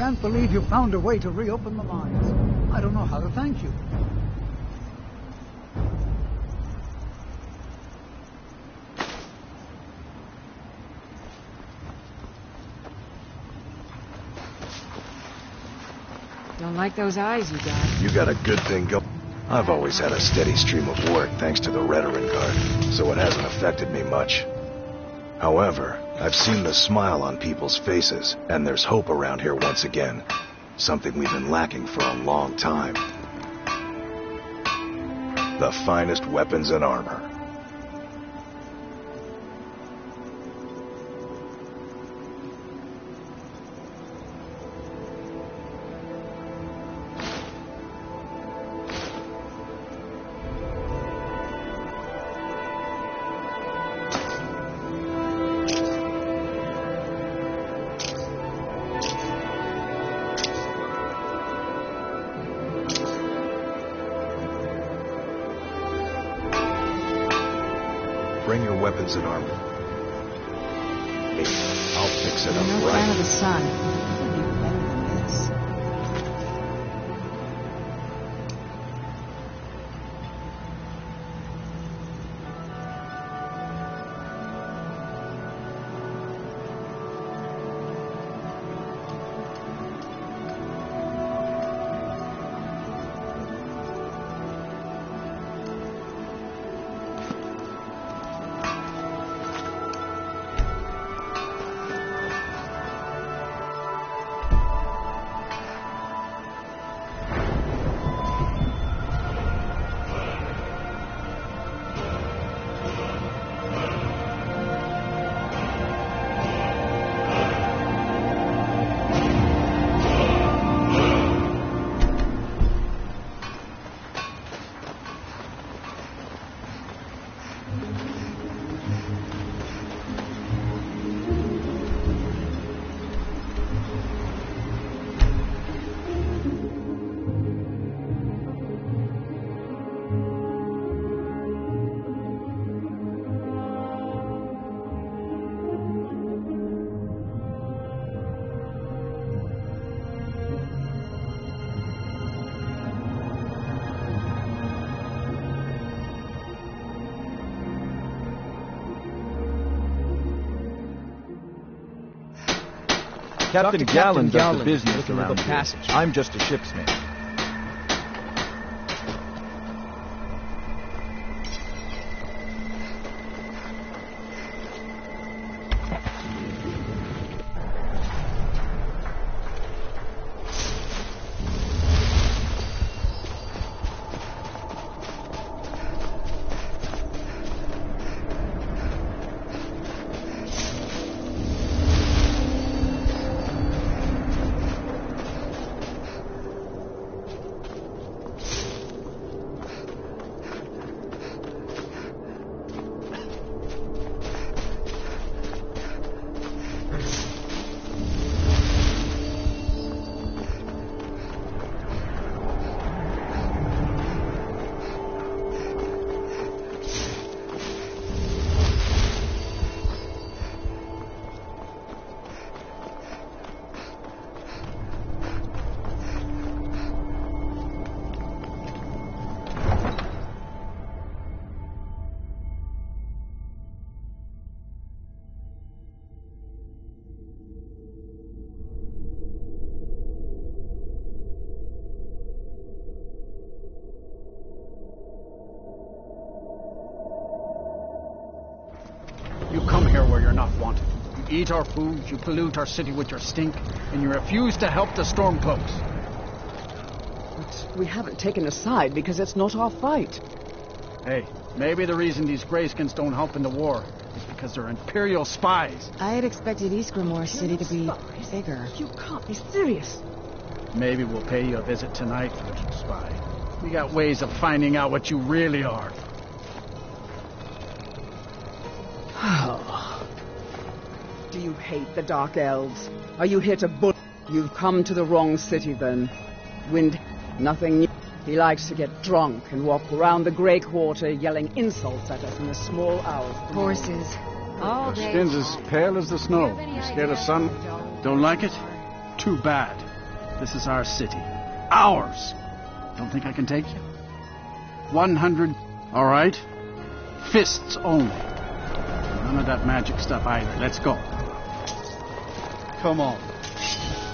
[SPEAKER 9] can't believe you found a way to reopen the mines. I don't know how to thank you.
[SPEAKER 1] Don't like those eyes you got.
[SPEAKER 3] You got a good thing going. I've always had a steady stream of work thanks to the Redoran Guard, so it hasn't affected me much. However, I've seen the smile on people's faces, and there's hope around here once again. Something we've been lacking for a long time. The finest weapons and armor. Bring your weapons and armor. Me, I'll fix it up
[SPEAKER 8] I'm no
[SPEAKER 3] right.
[SPEAKER 8] fan of the sun. It would be better than this.
[SPEAKER 12] Captain Gallen does
[SPEAKER 7] Gallen
[SPEAKER 12] the business
[SPEAKER 7] looking for
[SPEAKER 12] around
[SPEAKER 7] the
[SPEAKER 12] here.
[SPEAKER 7] passage.
[SPEAKER 12] I'm just a ship's mate.
[SPEAKER 9] You come here where you're not wanted. You eat our food, you pollute our city with your stink, and you refuse to help the Stormcloaks.
[SPEAKER 10] But we haven't taken a side because it's not our fight.
[SPEAKER 9] Hey, maybe the reason these Greyskins don't help in the war is because they're Imperial spies.
[SPEAKER 8] I had expected Eastgrimor City to be bigger.
[SPEAKER 10] You can't be serious.
[SPEAKER 9] Maybe we'll pay you a visit tonight, little spy. We got ways of finding out what you really are.
[SPEAKER 10] Do you hate the Dark Elves? Are you here to bull? You've come to the wrong city, then. Wind, nothing new. He likes to get drunk and walk around the Grey Quarter yelling insults at us in the small hours.
[SPEAKER 8] Horses. All
[SPEAKER 9] Your
[SPEAKER 8] day.
[SPEAKER 9] skin's as pale as the snow. You scared of sun? Don't like it? Too bad.
[SPEAKER 13] This is our city. Ours! Don't think I can take you? 100... All right. Fists only. None of that magic stuff either. Let's go. Come on.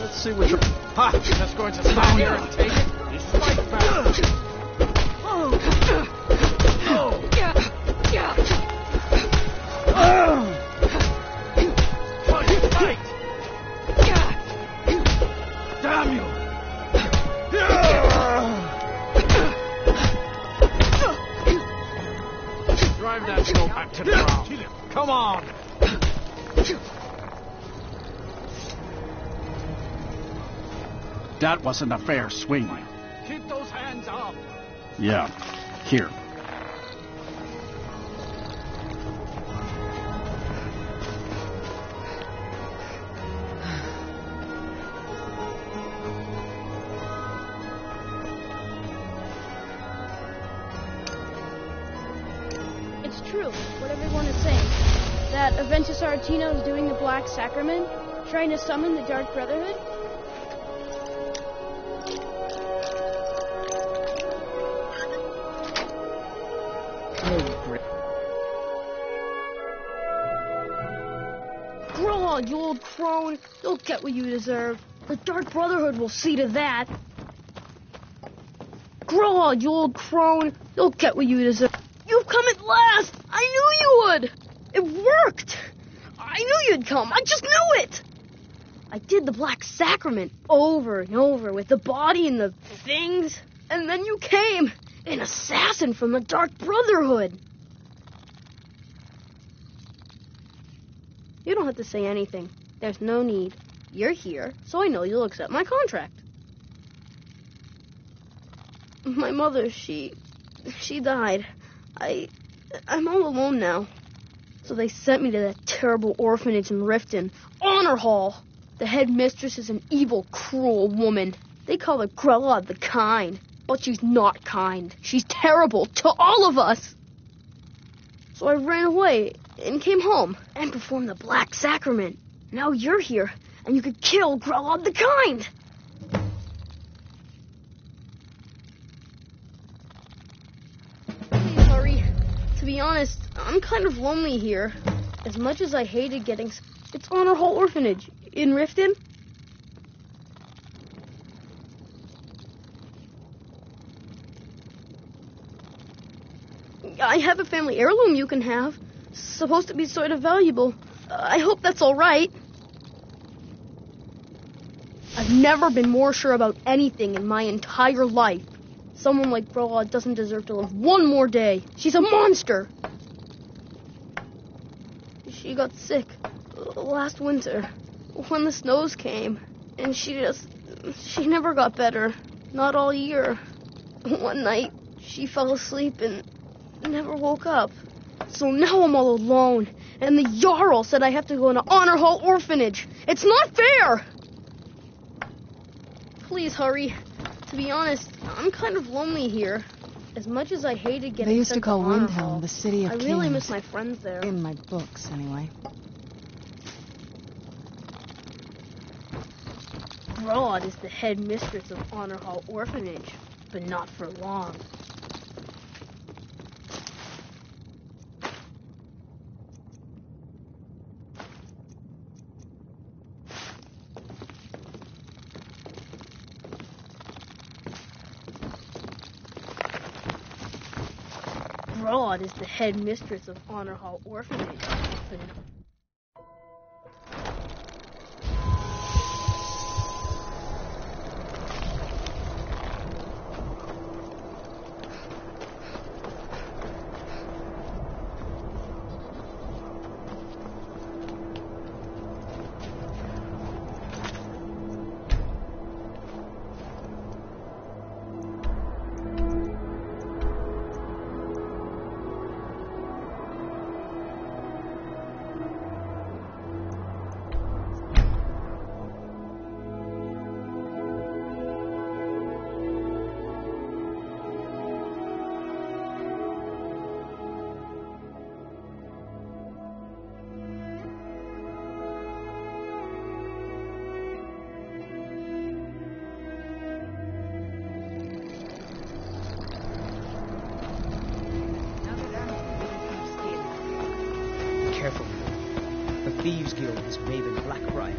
[SPEAKER 13] Let's see what you're... Ha! Just going to stand here and take it? It's like that. Fight! Damn you! Drive that snow back to the ground. Come on! That wasn't a fair swing. Keep those hands up! Yeah, here.
[SPEAKER 14] It's true, what everyone is saying. That Aventus Aretino is doing the Black Sacrament, trying to summon the Dark Brotherhood. Grow on, you old crone. You'll get what you deserve. The Dark Brotherhood will see to that. Grow on, you old crone. You'll get what you deserve. You've come at last! I knew you would! It worked! I knew you'd come. I just knew it! I did the Black Sacrament over and over with the body and the things. And then you came. An assassin from the Dark Brotherhood. You don't have to say anything. There's no need. You're here, so I know you'll accept my contract. My mother, she died. I'm all alone now. So they sent me to that terrible orphanage in Riften. Honor Hall. The head mistress is an evil, cruel woman. They call her Grella the Kind. But she's not kind. She's terrible to all of us. So I ran away and came home and performed the Black Sacrament. Now you're here, and you could kill Grella the Kind. Please hurry. To be honest, I'm kind of lonely here. As much as I hated getting... It's Honor Hall Orphanage in Riften. I have a family heirloom you can have. Supposed to be sort of valuable. I hope that's all right. I've never been more sure about anything in my entire life. Someone like Grella doesn't deserve to live one more day. She's a monster. She got sick last winter when the snows came. And she never got better. Not all year. One night, she fell asleep and never woke up. So now I'm all alone. And the Jarl said I have to go into Honor Hall Orphanage. It's not fair! Please hurry. To be honest, I'm kind of lonely here. As much as I hated getting
[SPEAKER 8] They used to
[SPEAKER 14] sent
[SPEAKER 8] call
[SPEAKER 14] Honor
[SPEAKER 8] Windhelm
[SPEAKER 14] Hall,
[SPEAKER 8] the city of
[SPEAKER 14] I
[SPEAKER 8] kings.
[SPEAKER 14] really miss my friends there.
[SPEAKER 8] In my books, anyway.
[SPEAKER 14] Broad is the head mistress of Honor Hall Orphanage, but not for long. Broad is the head mistress of Honor Hall Orphanage, but
[SPEAKER 7] Thieves Guild is Maven Blackbriar.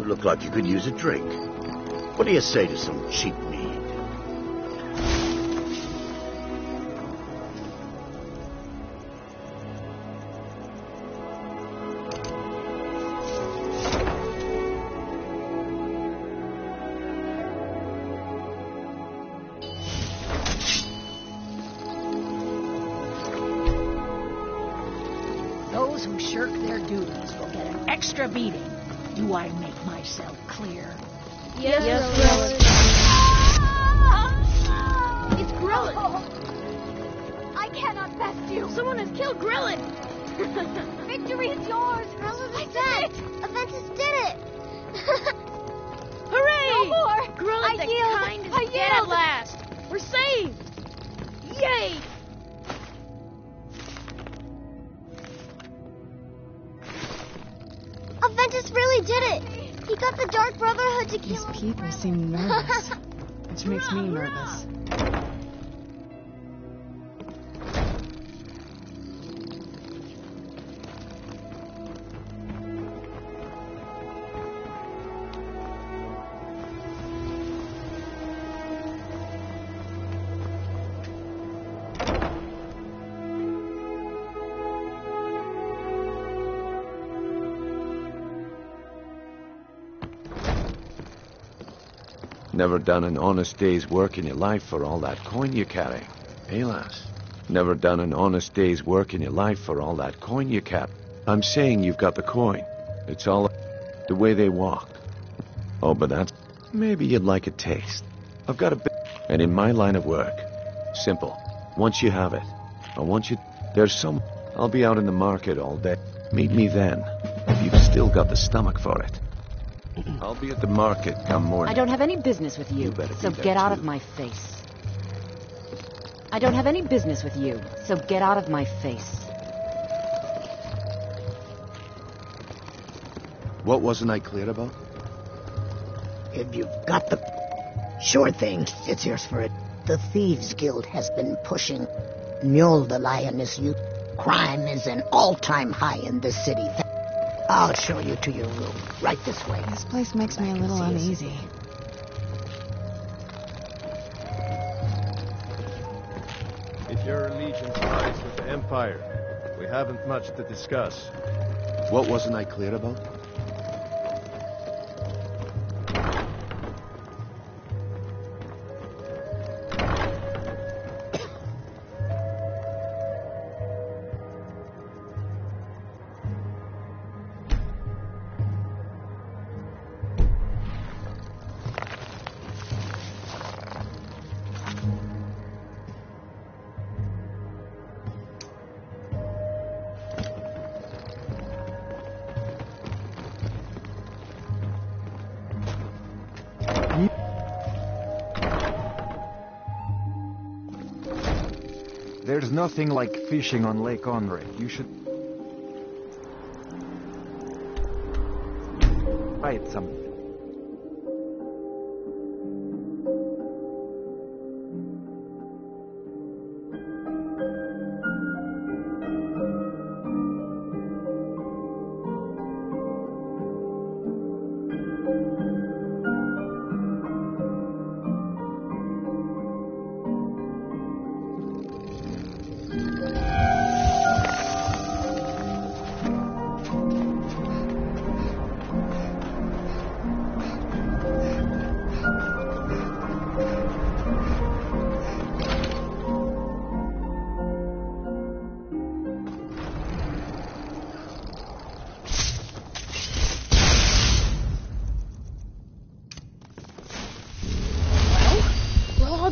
[SPEAKER 2] Look like you could use a drink. What do you say to some cheap mead?
[SPEAKER 15] Those who shirk their duties will get an extra beating. Do I make myself clear?
[SPEAKER 14] Yes, It's Grillin!
[SPEAKER 16] I cannot best you!
[SPEAKER 14] Someone has killed Grillin!
[SPEAKER 16] Victory is yours!
[SPEAKER 14] I
[SPEAKER 16] did it! Aventus did it!
[SPEAKER 14] Hooray!
[SPEAKER 16] No more!
[SPEAKER 14] Grillin
[SPEAKER 16] I
[SPEAKER 14] the
[SPEAKER 16] yield!
[SPEAKER 14] kind is
[SPEAKER 16] I
[SPEAKER 14] dead at
[SPEAKER 16] yield!
[SPEAKER 14] last! We're saved! Yay!
[SPEAKER 16] Aventus really did it! He got the Dark Brotherhood to kill
[SPEAKER 8] These people seem nervous, which makes me nervous.
[SPEAKER 3] Never done an honest day's work in your life for all that coin you carry. Hey, lass. Never done an honest day's work in your life for all that coin you carry. I'm saying you've got the coin. It's all the way they walk. Oh, but that's... Maybe you'd like a taste. I've got a bit... And in my line of work, simple. Once you have it, I want you... There's some... I'll be out in the market all day. Meet me then, if you've still got the stomach for it. I'll be at the market come morning.
[SPEAKER 17] I don't have any business with you, so get out of my face. I don't have any business with you, so get out of my face.
[SPEAKER 2] What wasn't I clear about?
[SPEAKER 18] If you've got the... Sure thing, it's yours for it. The Thieves Guild has been pushing Mule the Lioness youth. Crime is an all-time high in this city. I'll show you to your room. Right this way.
[SPEAKER 8] This place makes me a little uneasy.
[SPEAKER 19] If your allegiance lies with the Empire, we haven't much to discuss.
[SPEAKER 2] What wasn't I clear about?
[SPEAKER 5] There's nothing like fishing on Lake Onre. You should... Try some.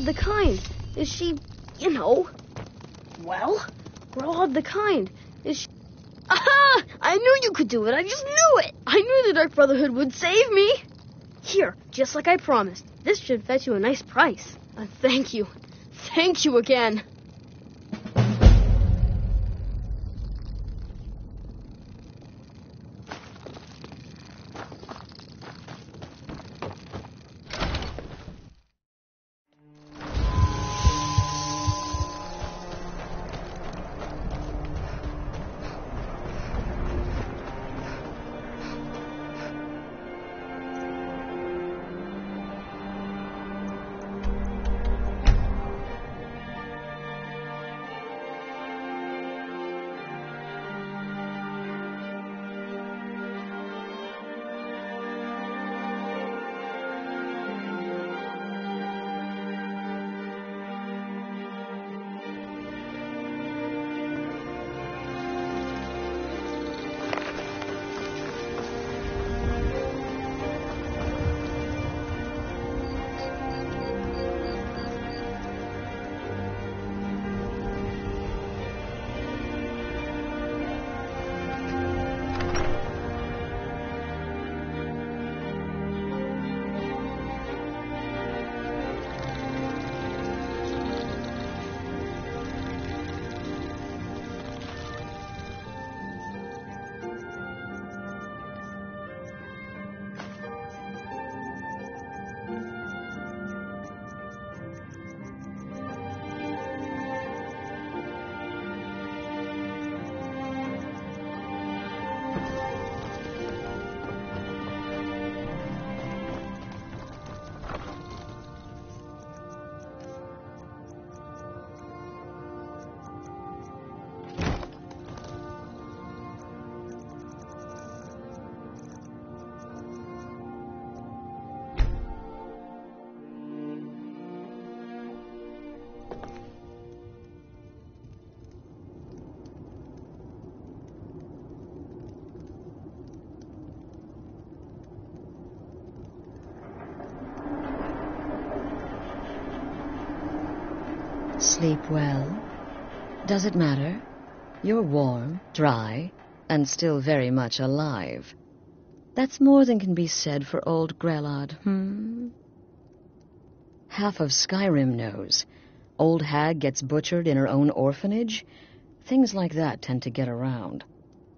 [SPEAKER 14] The kind. Is she, you know... Well, Grelhod the Kind is... Aha! I knew you could do it. I just knew it. I knew the Dark Brotherhood would save me. Here, just like I promised. This should fetch you a nice price. Thank you. Thank you again.
[SPEAKER 17] Sleep well. Does it matter? You're warm, dry, and still very much alive. That's more than can be said for old Grelhod, Half of Skyrim knows. Old hag gets butchered in her own orphanage. Things like that tend to get around.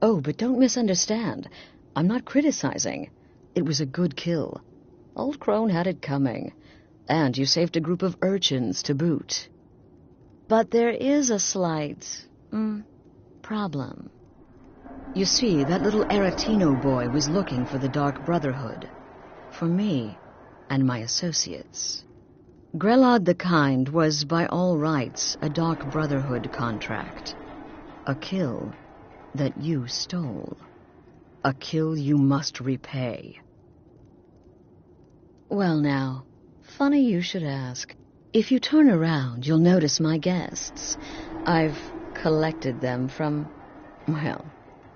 [SPEAKER 17] Oh, but don't misunderstand. I'm not criticizing. It was a good kill. Old Crone had it coming. And you saved a group of urchins to boot. But there is a slight, problem. You see, that little Aretino boy was looking for the Dark Brotherhood. For me and my associates. Grelhod the Kind was, by all rights, a Dark Brotherhood contract. A kill that you stole. A kill you must repay. Well now, funny you should ask. If you turn around, you'll notice my guests. I've collected them from, well,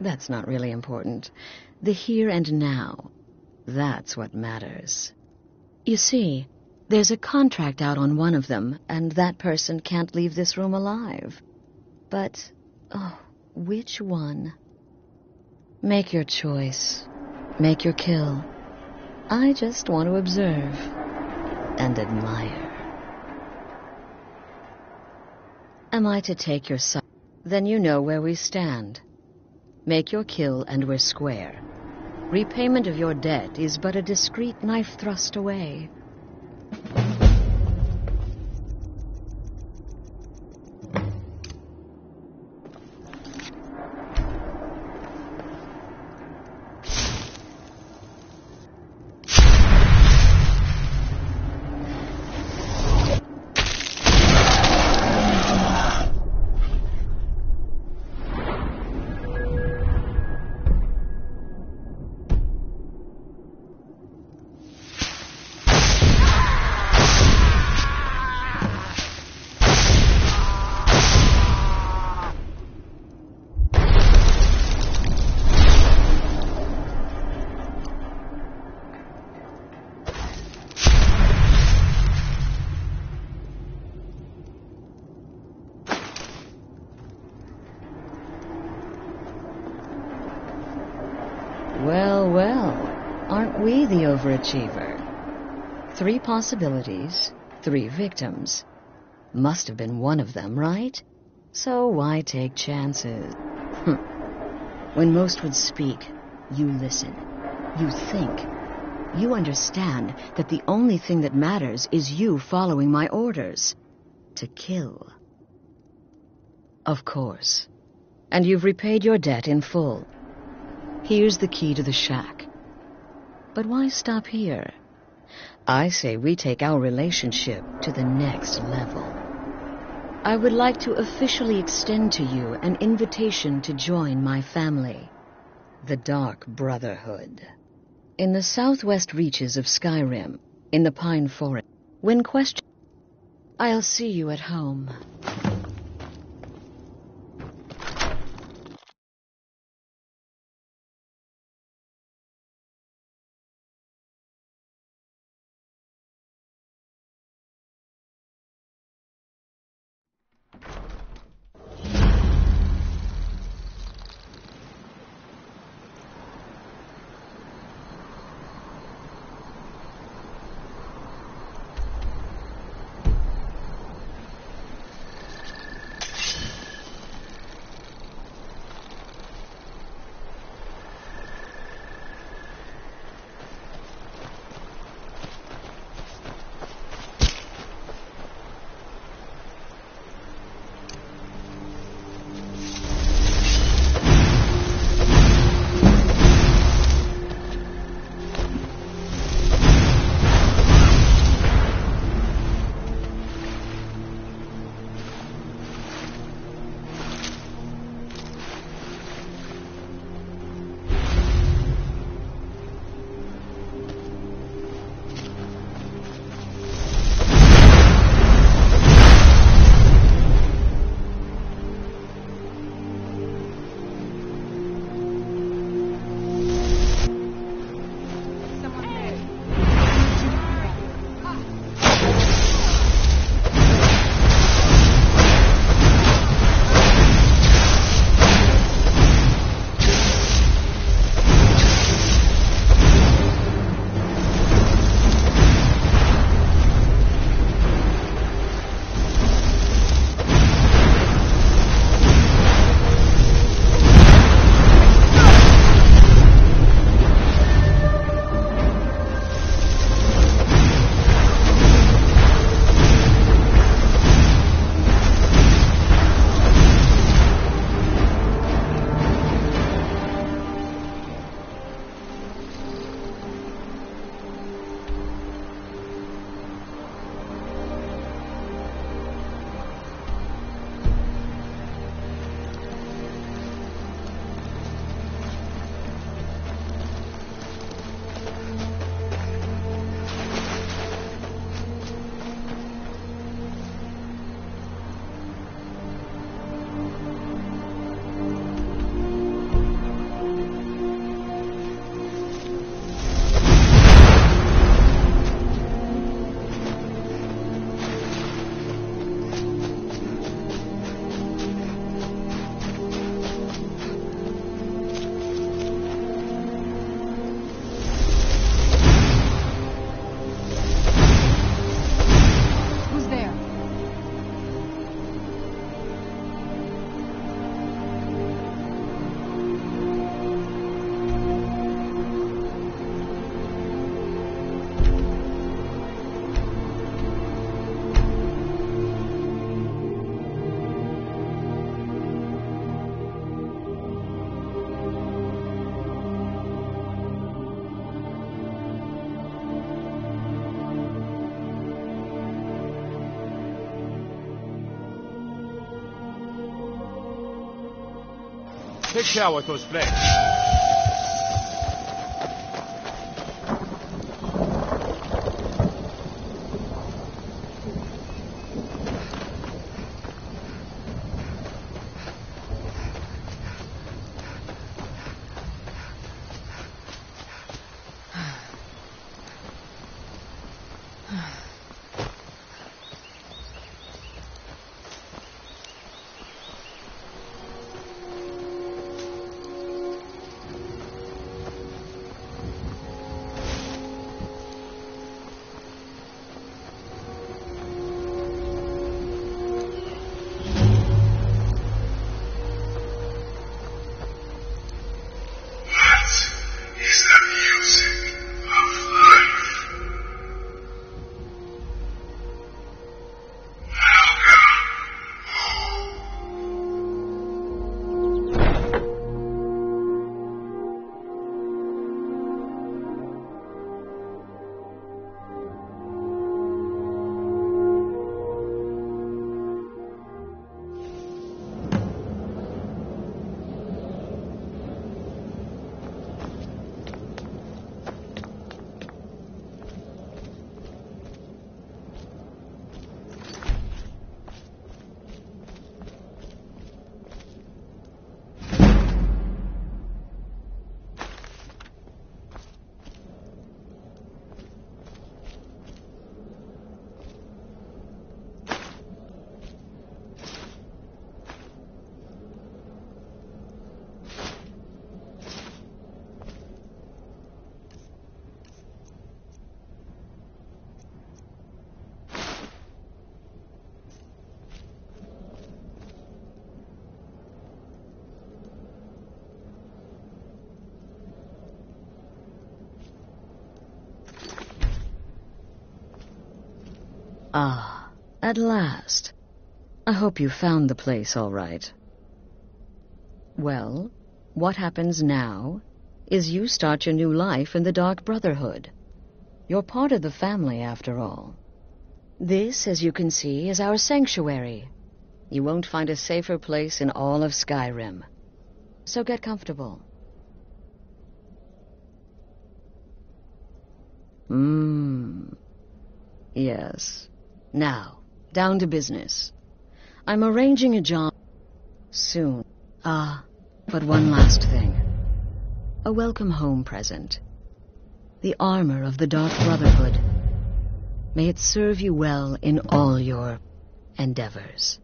[SPEAKER 17] that's not really important. The here and now, that's what matters. You see, there's a contract out on one of them, and that person can't leave this room alive. But, which one? Make your choice. Make your kill. I just want to observe and admire. Am I to take your side? Then you know where we stand. Make your kill and we're square. Repayment of your debt is but a discreet knife thrust away. me the overachiever. 3 possibilities, 3 victims. Must have been one of them, right? So why take chances? When most would speak, you listen. You think. You understand that the only thing that matters is you following my orders. To kill. Of course. And you've repaid your debt in full. Here's the key to the shack. But why stop here? I say we take our relationship to the next level. I would like to officially extend to you an invitation to join my family, the Dark Brotherhood. In the southwest reaches of Skyrim, in the Pine Forest, when questioned, I'll see you at home.
[SPEAKER 6] Take care with those flames.
[SPEAKER 17] Ah, at last. I hope you found the place all right. Well, what happens now is you start your new life in the Dark Brotherhood. You're part of the family, after all. This, as you can see, is our sanctuary. You won't find a safer place in all of Skyrim. So get comfortable. Yes. Now, down to business. I'm arranging a job soon. But one last thing. A welcome home present. The armor of the Dark Brotherhood. May it serve you well in all your endeavors.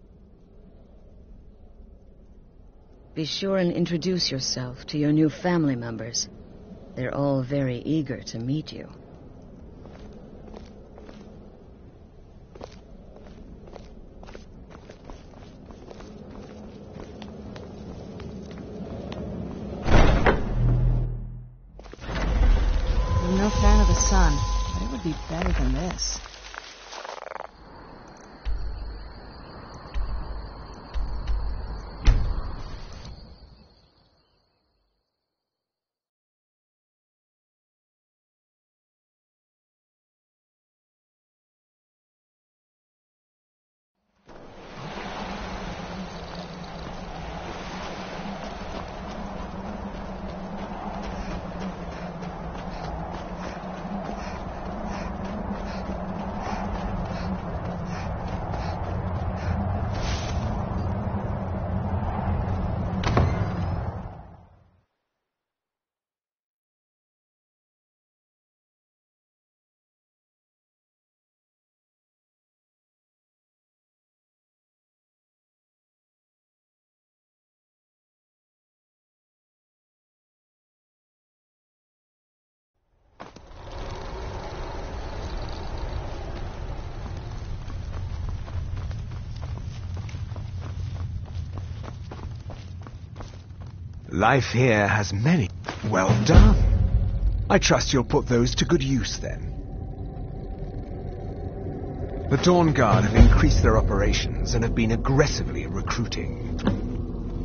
[SPEAKER 17] Be sure and introduce yourself to your new family members. They're all very eager to meet you.
[SPEAKER 1] I'm no fan of the sun, but it would be better than this.
[SPEAKER 5] Life here has many. Well done. I trust you'll put those to good use, then. The Dawn Guard have increased their operations and have been aggressively recruiting.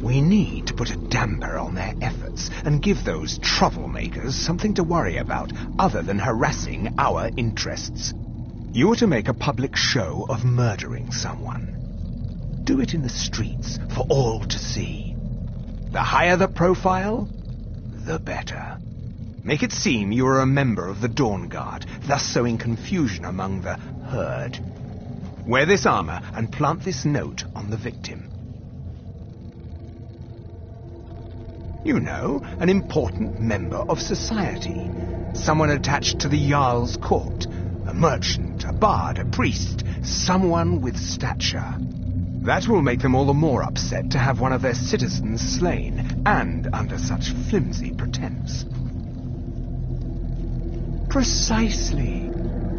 [SPEAKER 5] We need to put a damper on their efforts and give those troublemakers something to worry about other than harassing our interests. You are to make a public show of murdering someone. Do it in the streets for all to see. The higher the profile, the better. Make it seem you are a member of the Dawn Guard, thus sowing confusion among the herd. Wear this armor and plant this note on the victim. You know, an important member of society. Someone attached to the Jarl's court. A merchant, a bard, a priest. Someone with stature. That will make them all the more upset to have one of their citizens slain, and under such flimsy pretense. Precisely.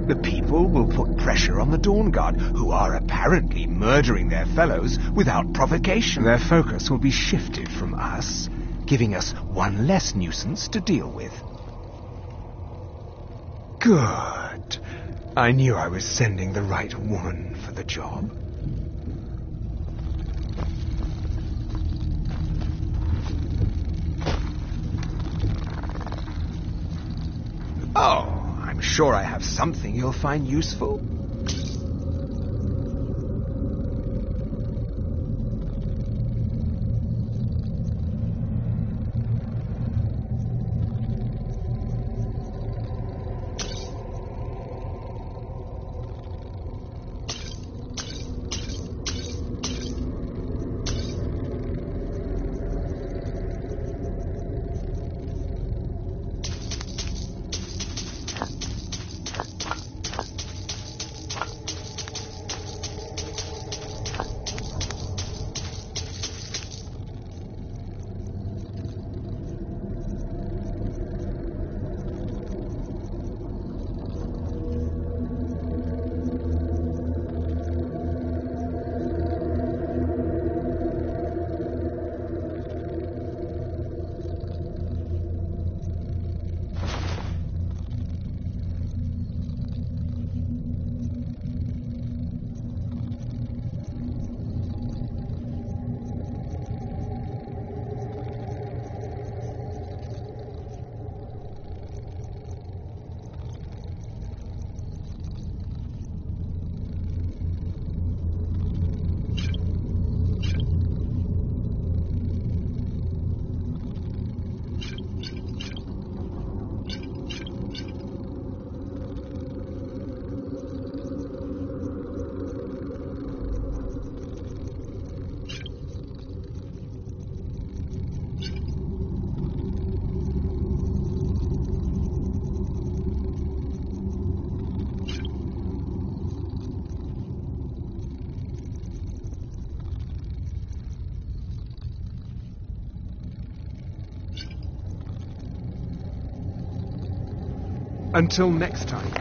[SPEAKER 5] The people will put pressure on the Dawn Guard, who are apparently murdering their fellows without provocation. Their focus will be shifted from us, giving us one less nuisance to deal with. Good. I knew I was sending the right woman for the job. Oh, I'm sure I have something you'll find useful. Until next time.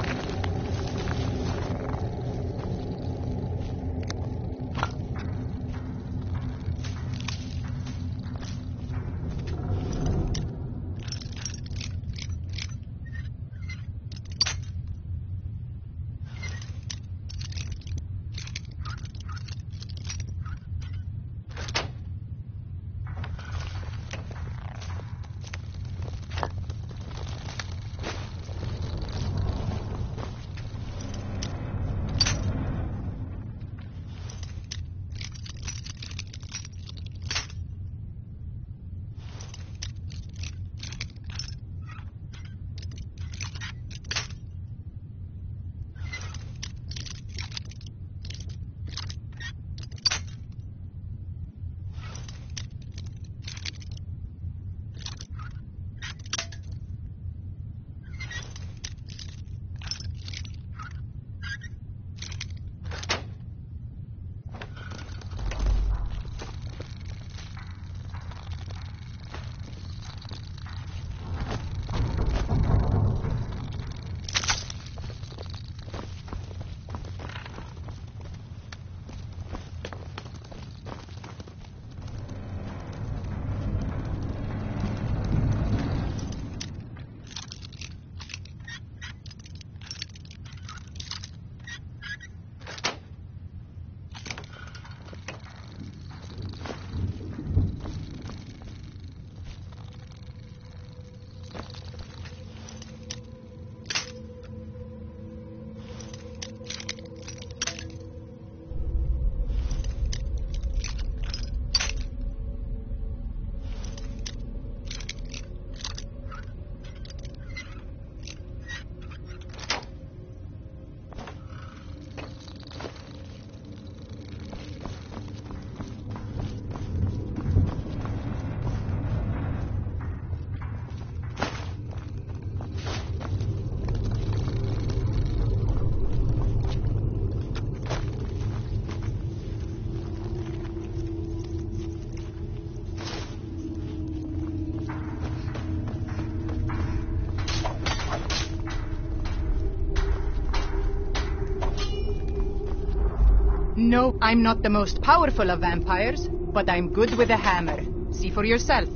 [SPEAKER 20] No, I'm not the most powerful of vampires, but I'm good with a hammer. See for yourself.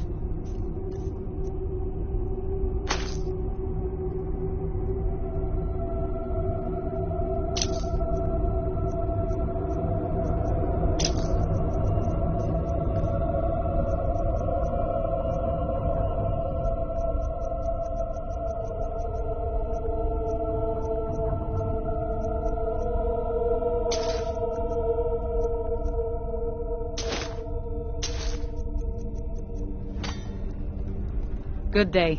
[SPEAKER 20] Good day.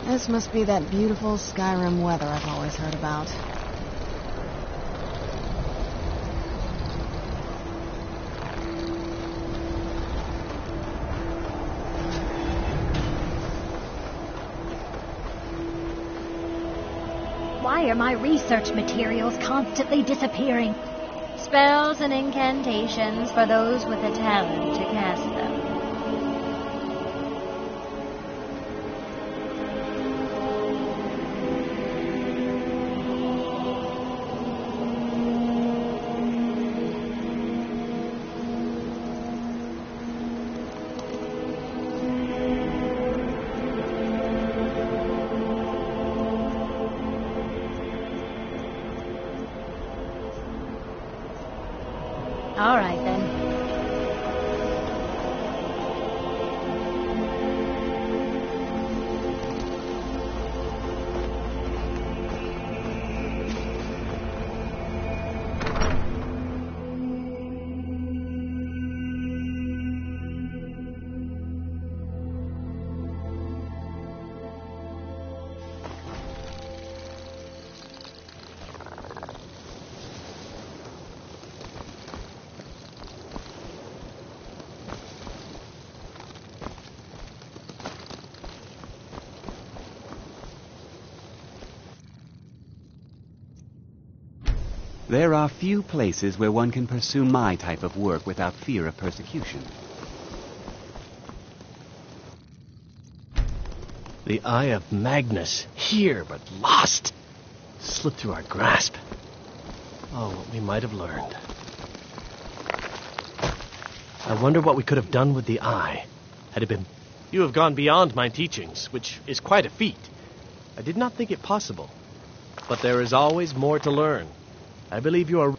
[SPEAKER 8] This must be that beautiful Skyrim weather I've always heard about.
[SPEAKER 16] Why are my research materials constantly disappearing? Spells and incantations for those with the talent to cast them. All right, then.
[SPEAKER 21] There are few places where one can pursue my type of work without fear of persecution.
[SPEAKER 22] The Eye of Magnus, here but lost. Slipped through our grasp. Oh, what we might have learned. I wonder what we could have done with the Eye, had it been... You have gone beyond my teachings, which is quite a feat. I did not think it possible. But there is always more to learn. I believe your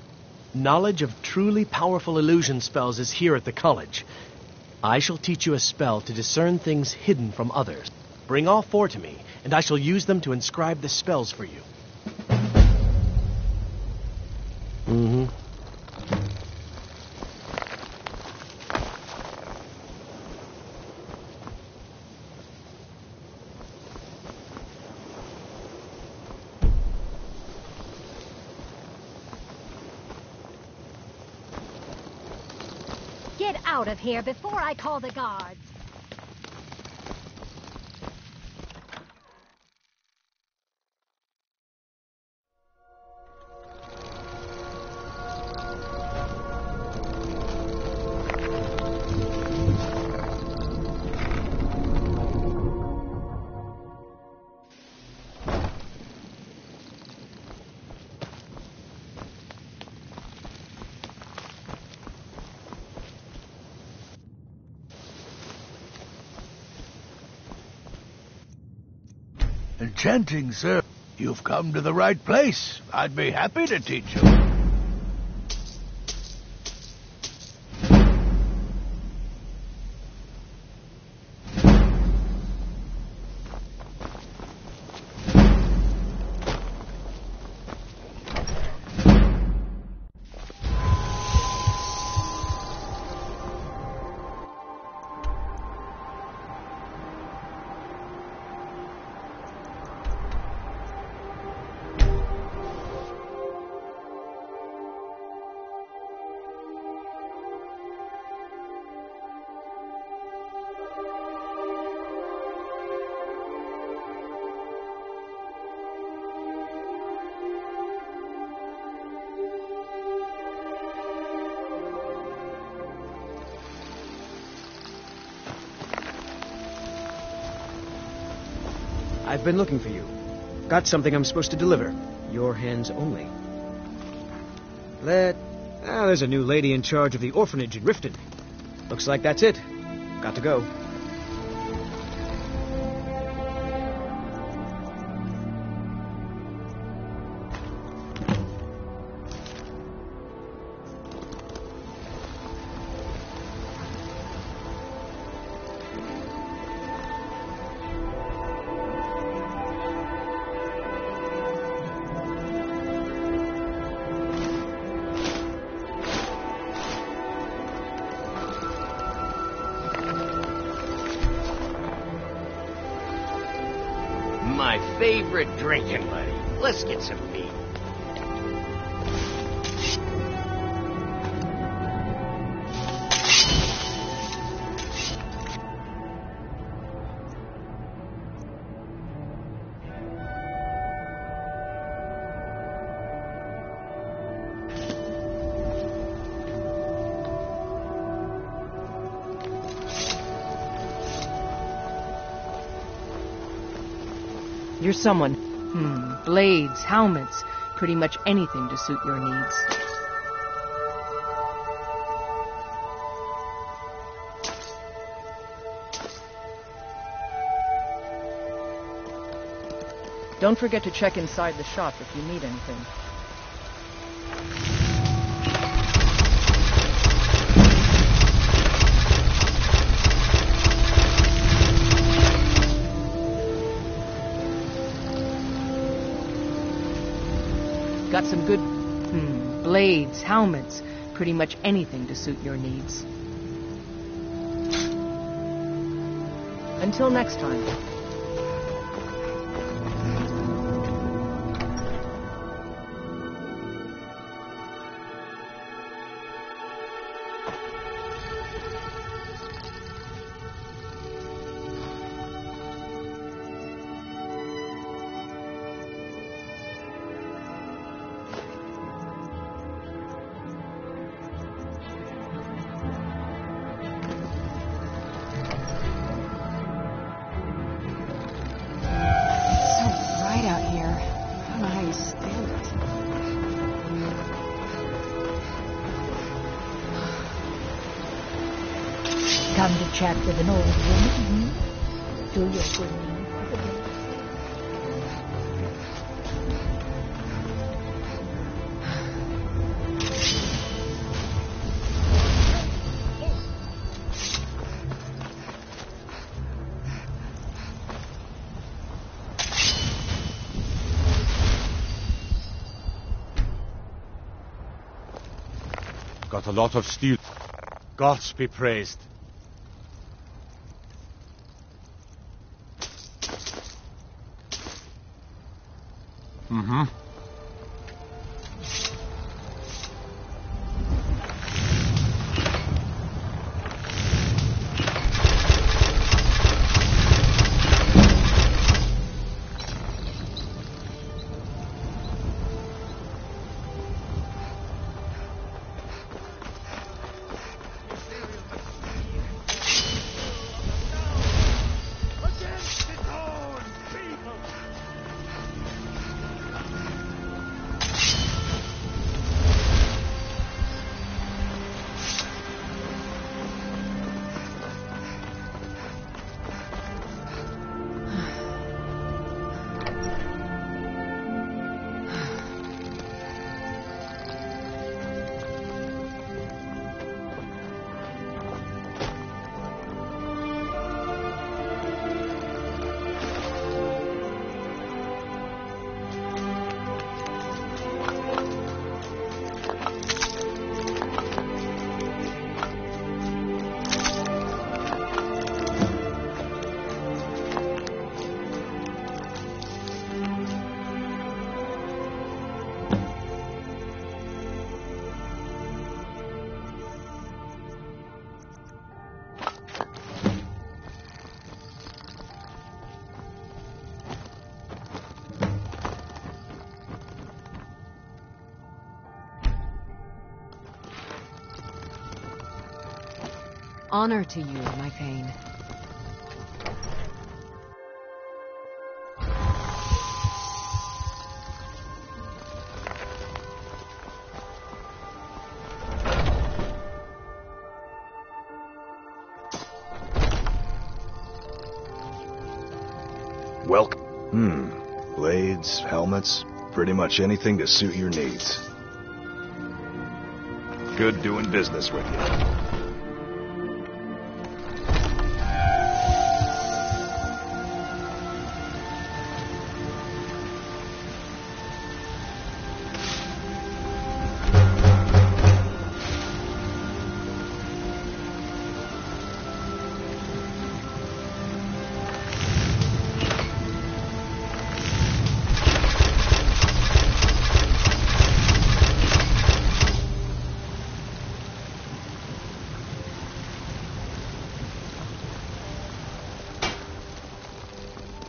[SPEAKER 22] knowledge of truly powerful illusion spells is here at the college. I shall teach you a spell to discern things hidden from others. Bring all 4 to me, and I shall use them to inscribe the spells for you.
[SPEAKER 16] Get out of here before I call the guards.
[SPEAKER 2] Enchanting, sir. You've come to the right place. I'd be happy to teach you.
[SPEAKER 7] I've been looking for you. Got something I'm supposed to deliver. Your hands only. There's a new lady in charge of the orphanage in Riften. Looks like that's it. Got to go.
[SPEAKER 22] My favorite drinking buddy. Let's get some meat.
[SPEAKER 20] You're someone. Blades, helmets, pretty much anything to suit your needs. Don't forget to check inside the shop if you need anything. Got some good, blades, helmets, pretty much anything to suit your needs. Until next time.
[SPEAKER 15] Come to chat with an old woman, Do your good name for the day.
[SPEAKER 12] Got a lot of steel. Gods be praised. Mm-hmm.
[SPEAKER 8] Honor to you, my Thane.
[SPEAKER 3] Welcome. Blades, helmets, pretty much anything to suit your needs. Good doing business with you.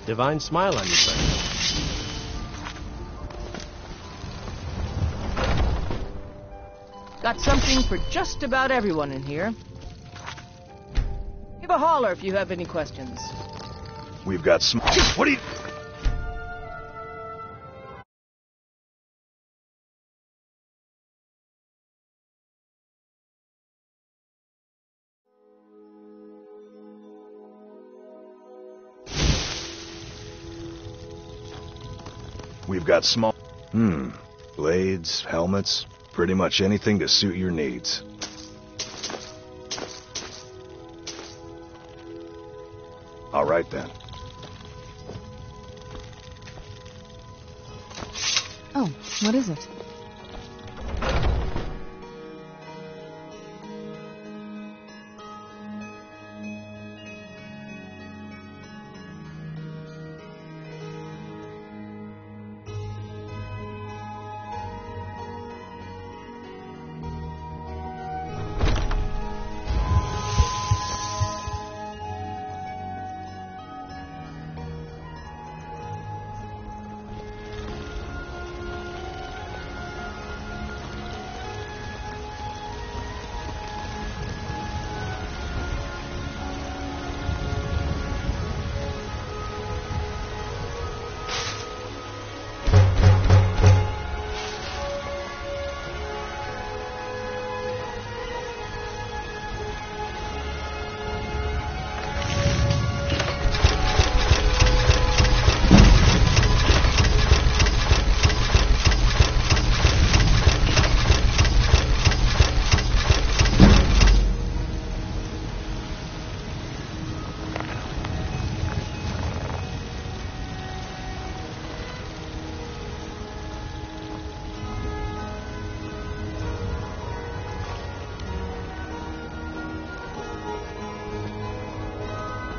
[SPEAKER 22] Divine smile on you, friend.
[SPEAKER 20] Got something for just about everyone in here. Give a holler if you have any questions.
[SPEAKER 3] We've got some... What are you... We've got small... Blades, helmets, pretty much anything to suit your needs. All right, then.
[SPEAKER 8] Oh, what is it?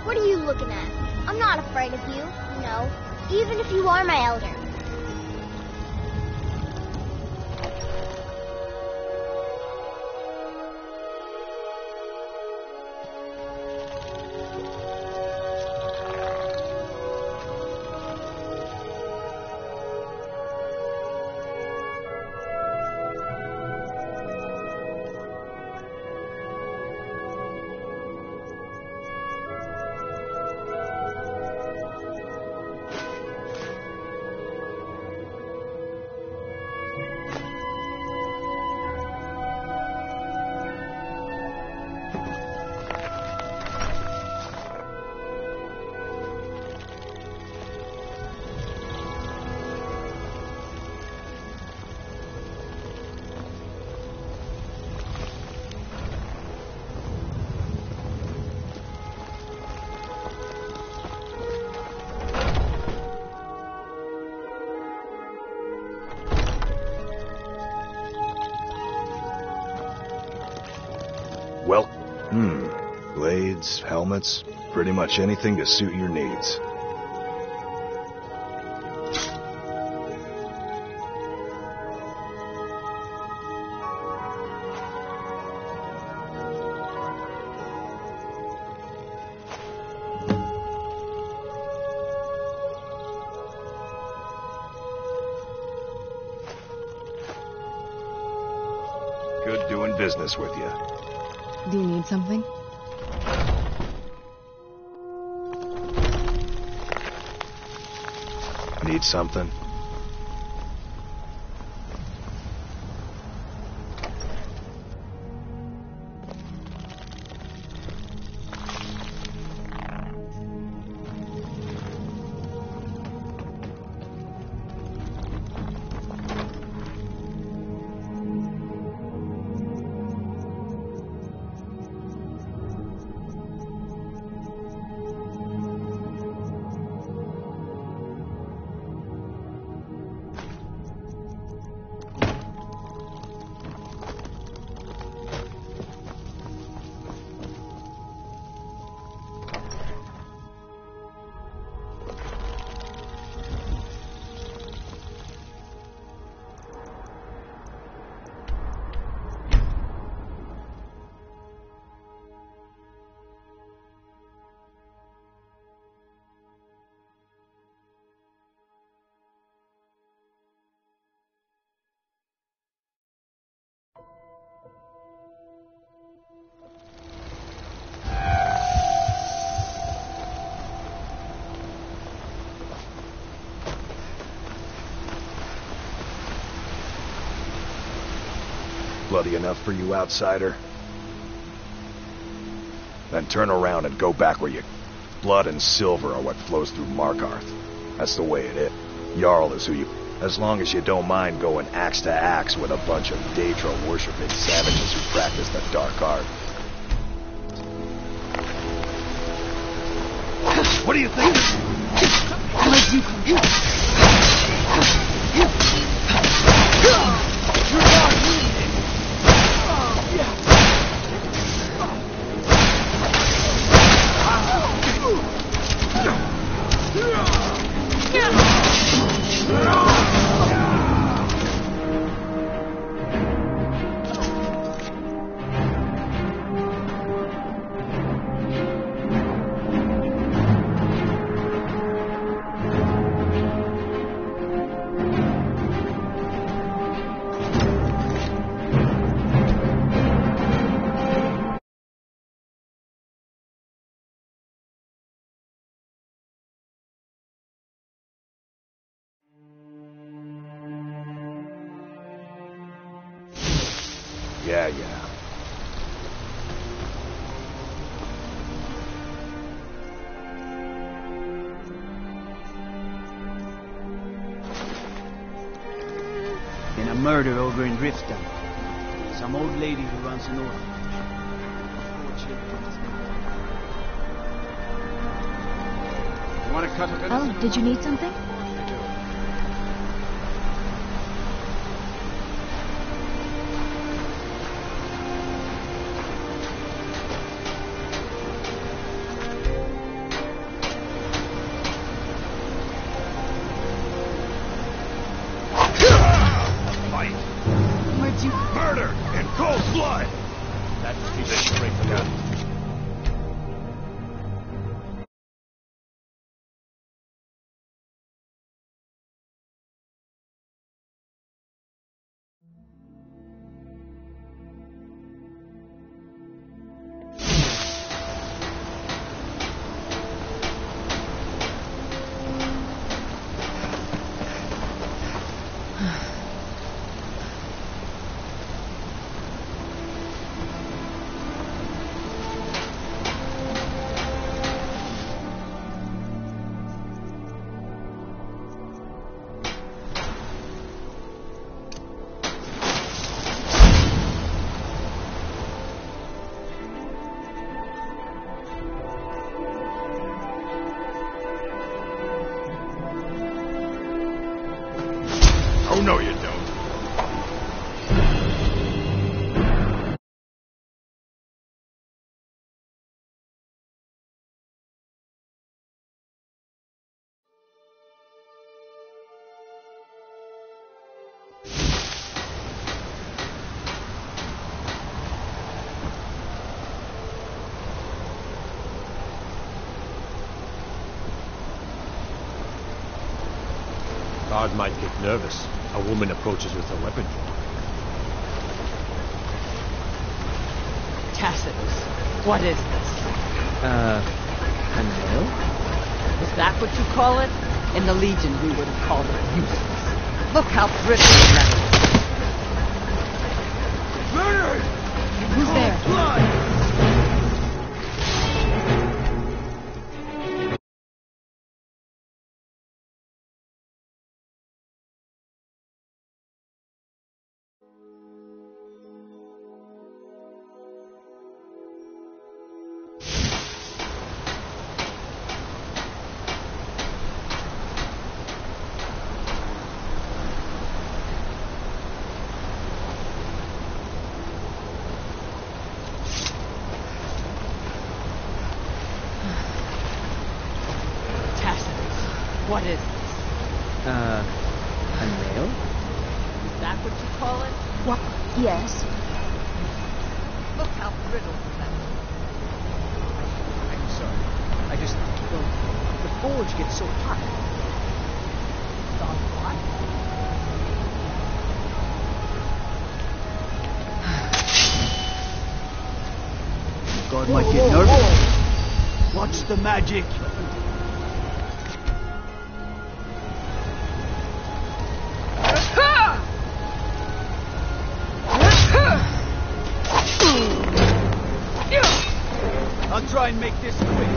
[SPEAKER 4] What are you looking at? I'm not afraid of you, no, even if you are my elder.
[SPEAKER 3] Well, blades, helmets, pretty much anything to suit your needs. Good doing business with you.
[SPEAKER 8] Do you need something?
[SPEAKER 3] Need something? Bloody enough for you, outsider? Then turn around and go back where you... Blood and silver are what flows through Markarth. That's the way it is. Jarl is who you... As long as you don't mind going axe to axe with a bunch of Daedra-worshipping savages who practice the dark art. What do you think?
[SPEAKER 4] Where'd you come from?
[SPEAKER 3] Yeah.
[SPEAKER 10] Been a murder over in Riften. Some old lady who runs an orphanage.
[SPEAKER 13] You want to cut a bit?
[SPEAKER 8] Oh, did you need something?
[SPEAKER 3] Murder in cold blood!
[SPEAKER 22] That's too big to break the gun.
[SPEAKER 3] Oh, no, you don't.
[SPEAKER 22] Guard might get nervous. A woman approaches with a weapon drawn.
[SPEAKER 20] Tacitus, what is this?
[SPEAKER 11] A nail?
[SPEAKER 20] Is that what you call it? In the Legion, we would have called it useless. Look how brittle the metal is.
[SPEAKER 3] Murder!
[SPEAKER 8] Who's there?
[SPEAKER 3] Blood!
[SPEAKER 20] What is this?
[SPEAKER 11] A nail?
[SPEAKER 20] Is that what you call it?
[SPEAKER 8] What? Yes.
[SPEAKER 20] Look how brittle the metal is.
[SPEAKER 7] I'm sorry. I just... Well, the forge gets so hot.
[SPEAKER 20] So what?
[SPEAKER 10] God might get nervous. Watch the magic. I'll try and make this quick.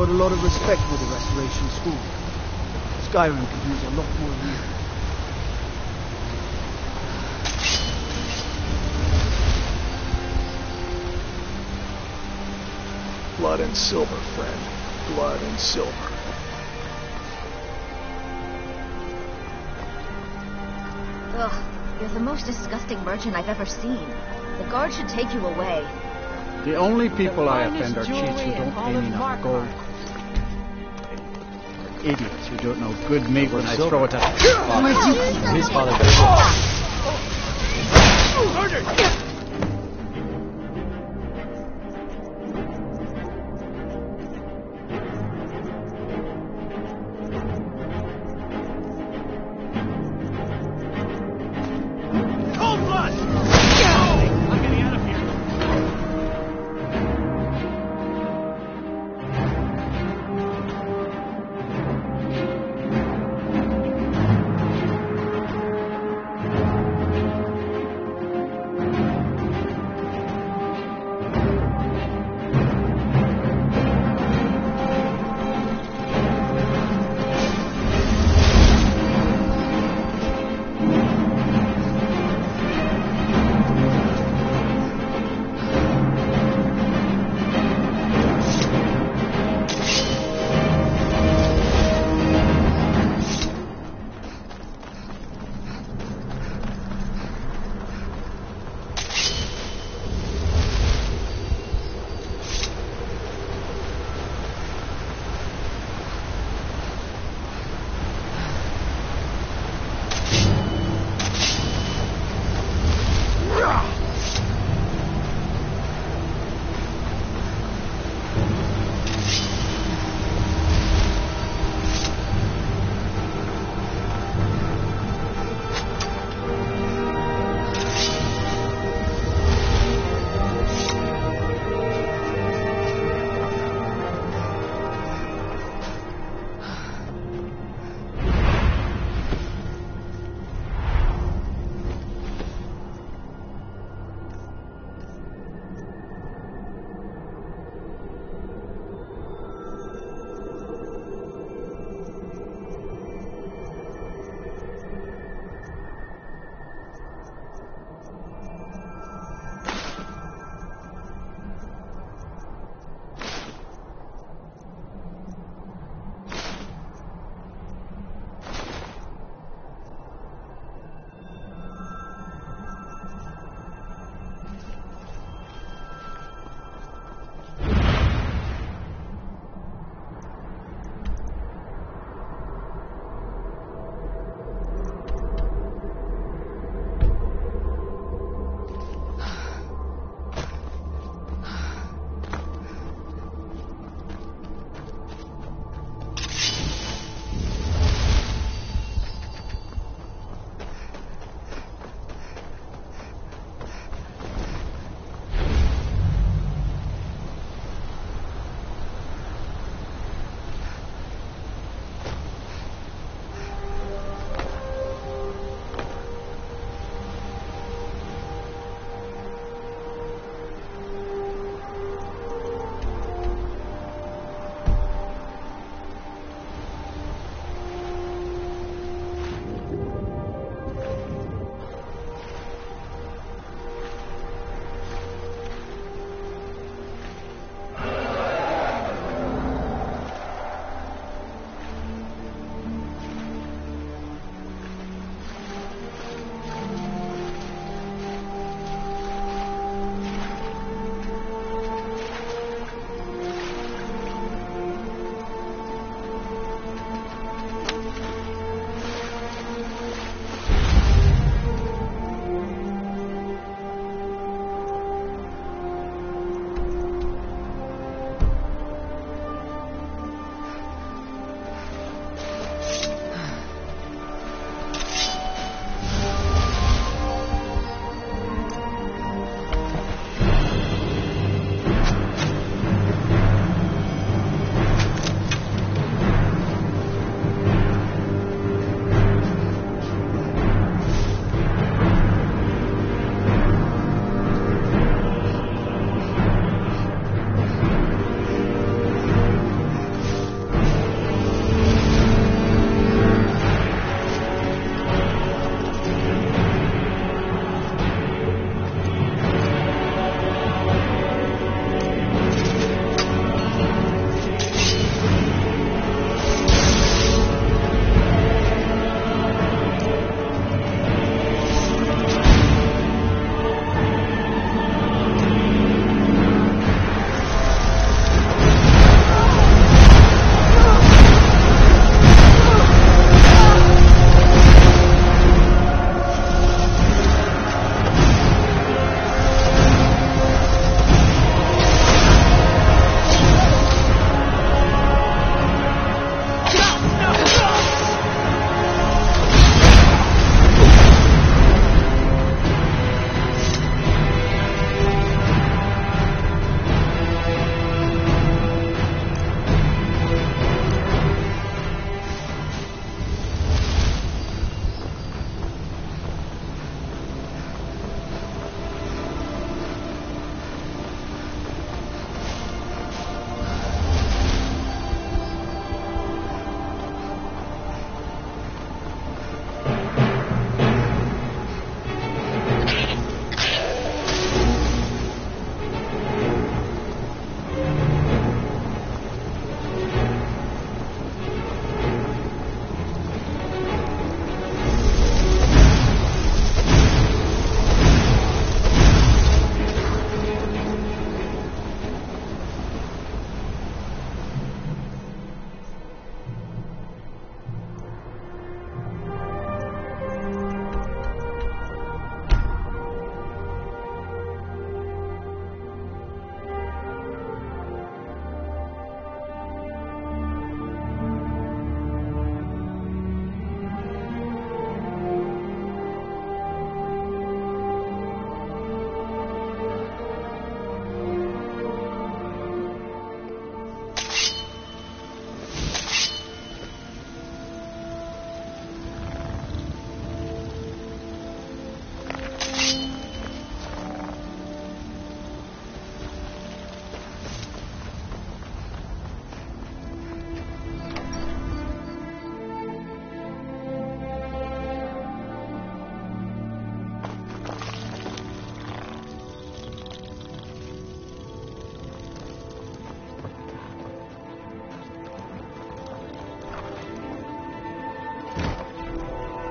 [SPEAKER 10] got a lot of respect for the Restoration School. Skyrim could use a lot more reading.
[SPEAKER 3] Blood and silver, friend. Blood and silver.
[SPEAKER 9] Ugh, you're the most disgusting merchant I've ever seen. The guard should take you away.
[SPEAKER 13] The only people I offend are cheats who don't pay me enough gold. Idiots who don't know good meat when I throw it at them.
[SPEAKER 22] His father.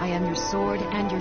[SPEAKER 8] I am your sword and your...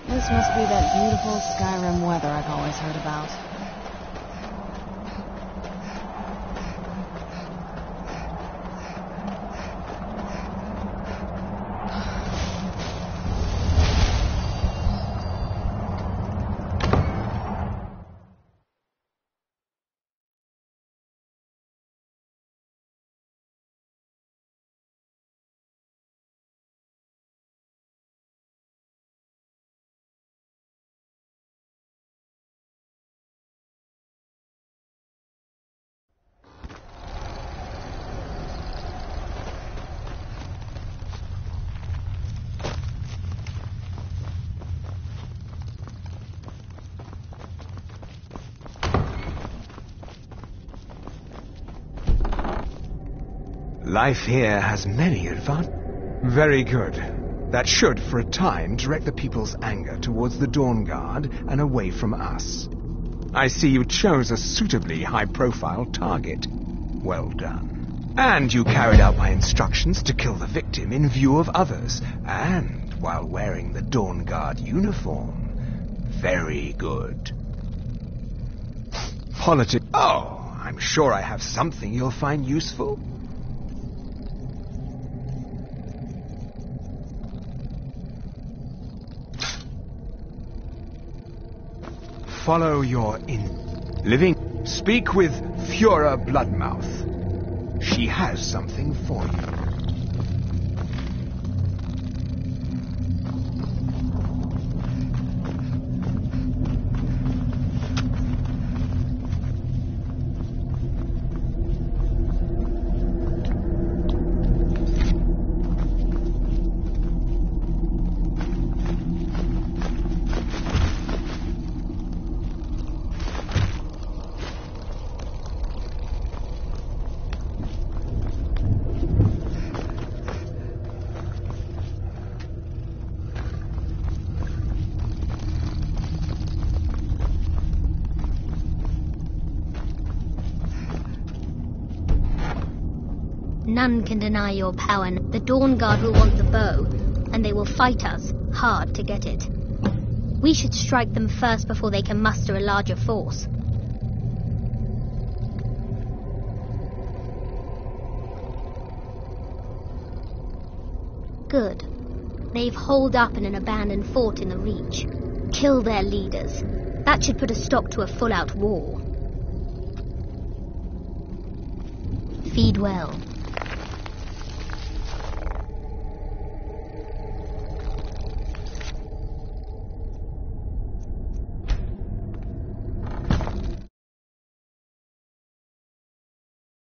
[SPEAKER 8] This must be that beautiful Skyrim weather I've always heard about.
[SPEAKER 5] Life here has many advantages. Very good. That should, for a time, direct the people's anger towards the Dawn Guard and away from us. I see you chose a suitably high-profile target. Well done. And you carried out my instructions to kill the victim in view of others, and while wearing the Dawn Guard uniform. Very good. Politics. Oh, I'm sure I have something you'll find useful. Follow your living. Speak with Fura Bloodmouth. She has something for you.
[SPEAKER 18] None can deny your power. The Dawn Guard will want the bow, and they will fight us hard to get it. We should strike them first before they can muster a larger force. Good. They've holed up in an abandoned fort in the Reach. Kill their leaders. That should put a stop to a full-out war. Feed well.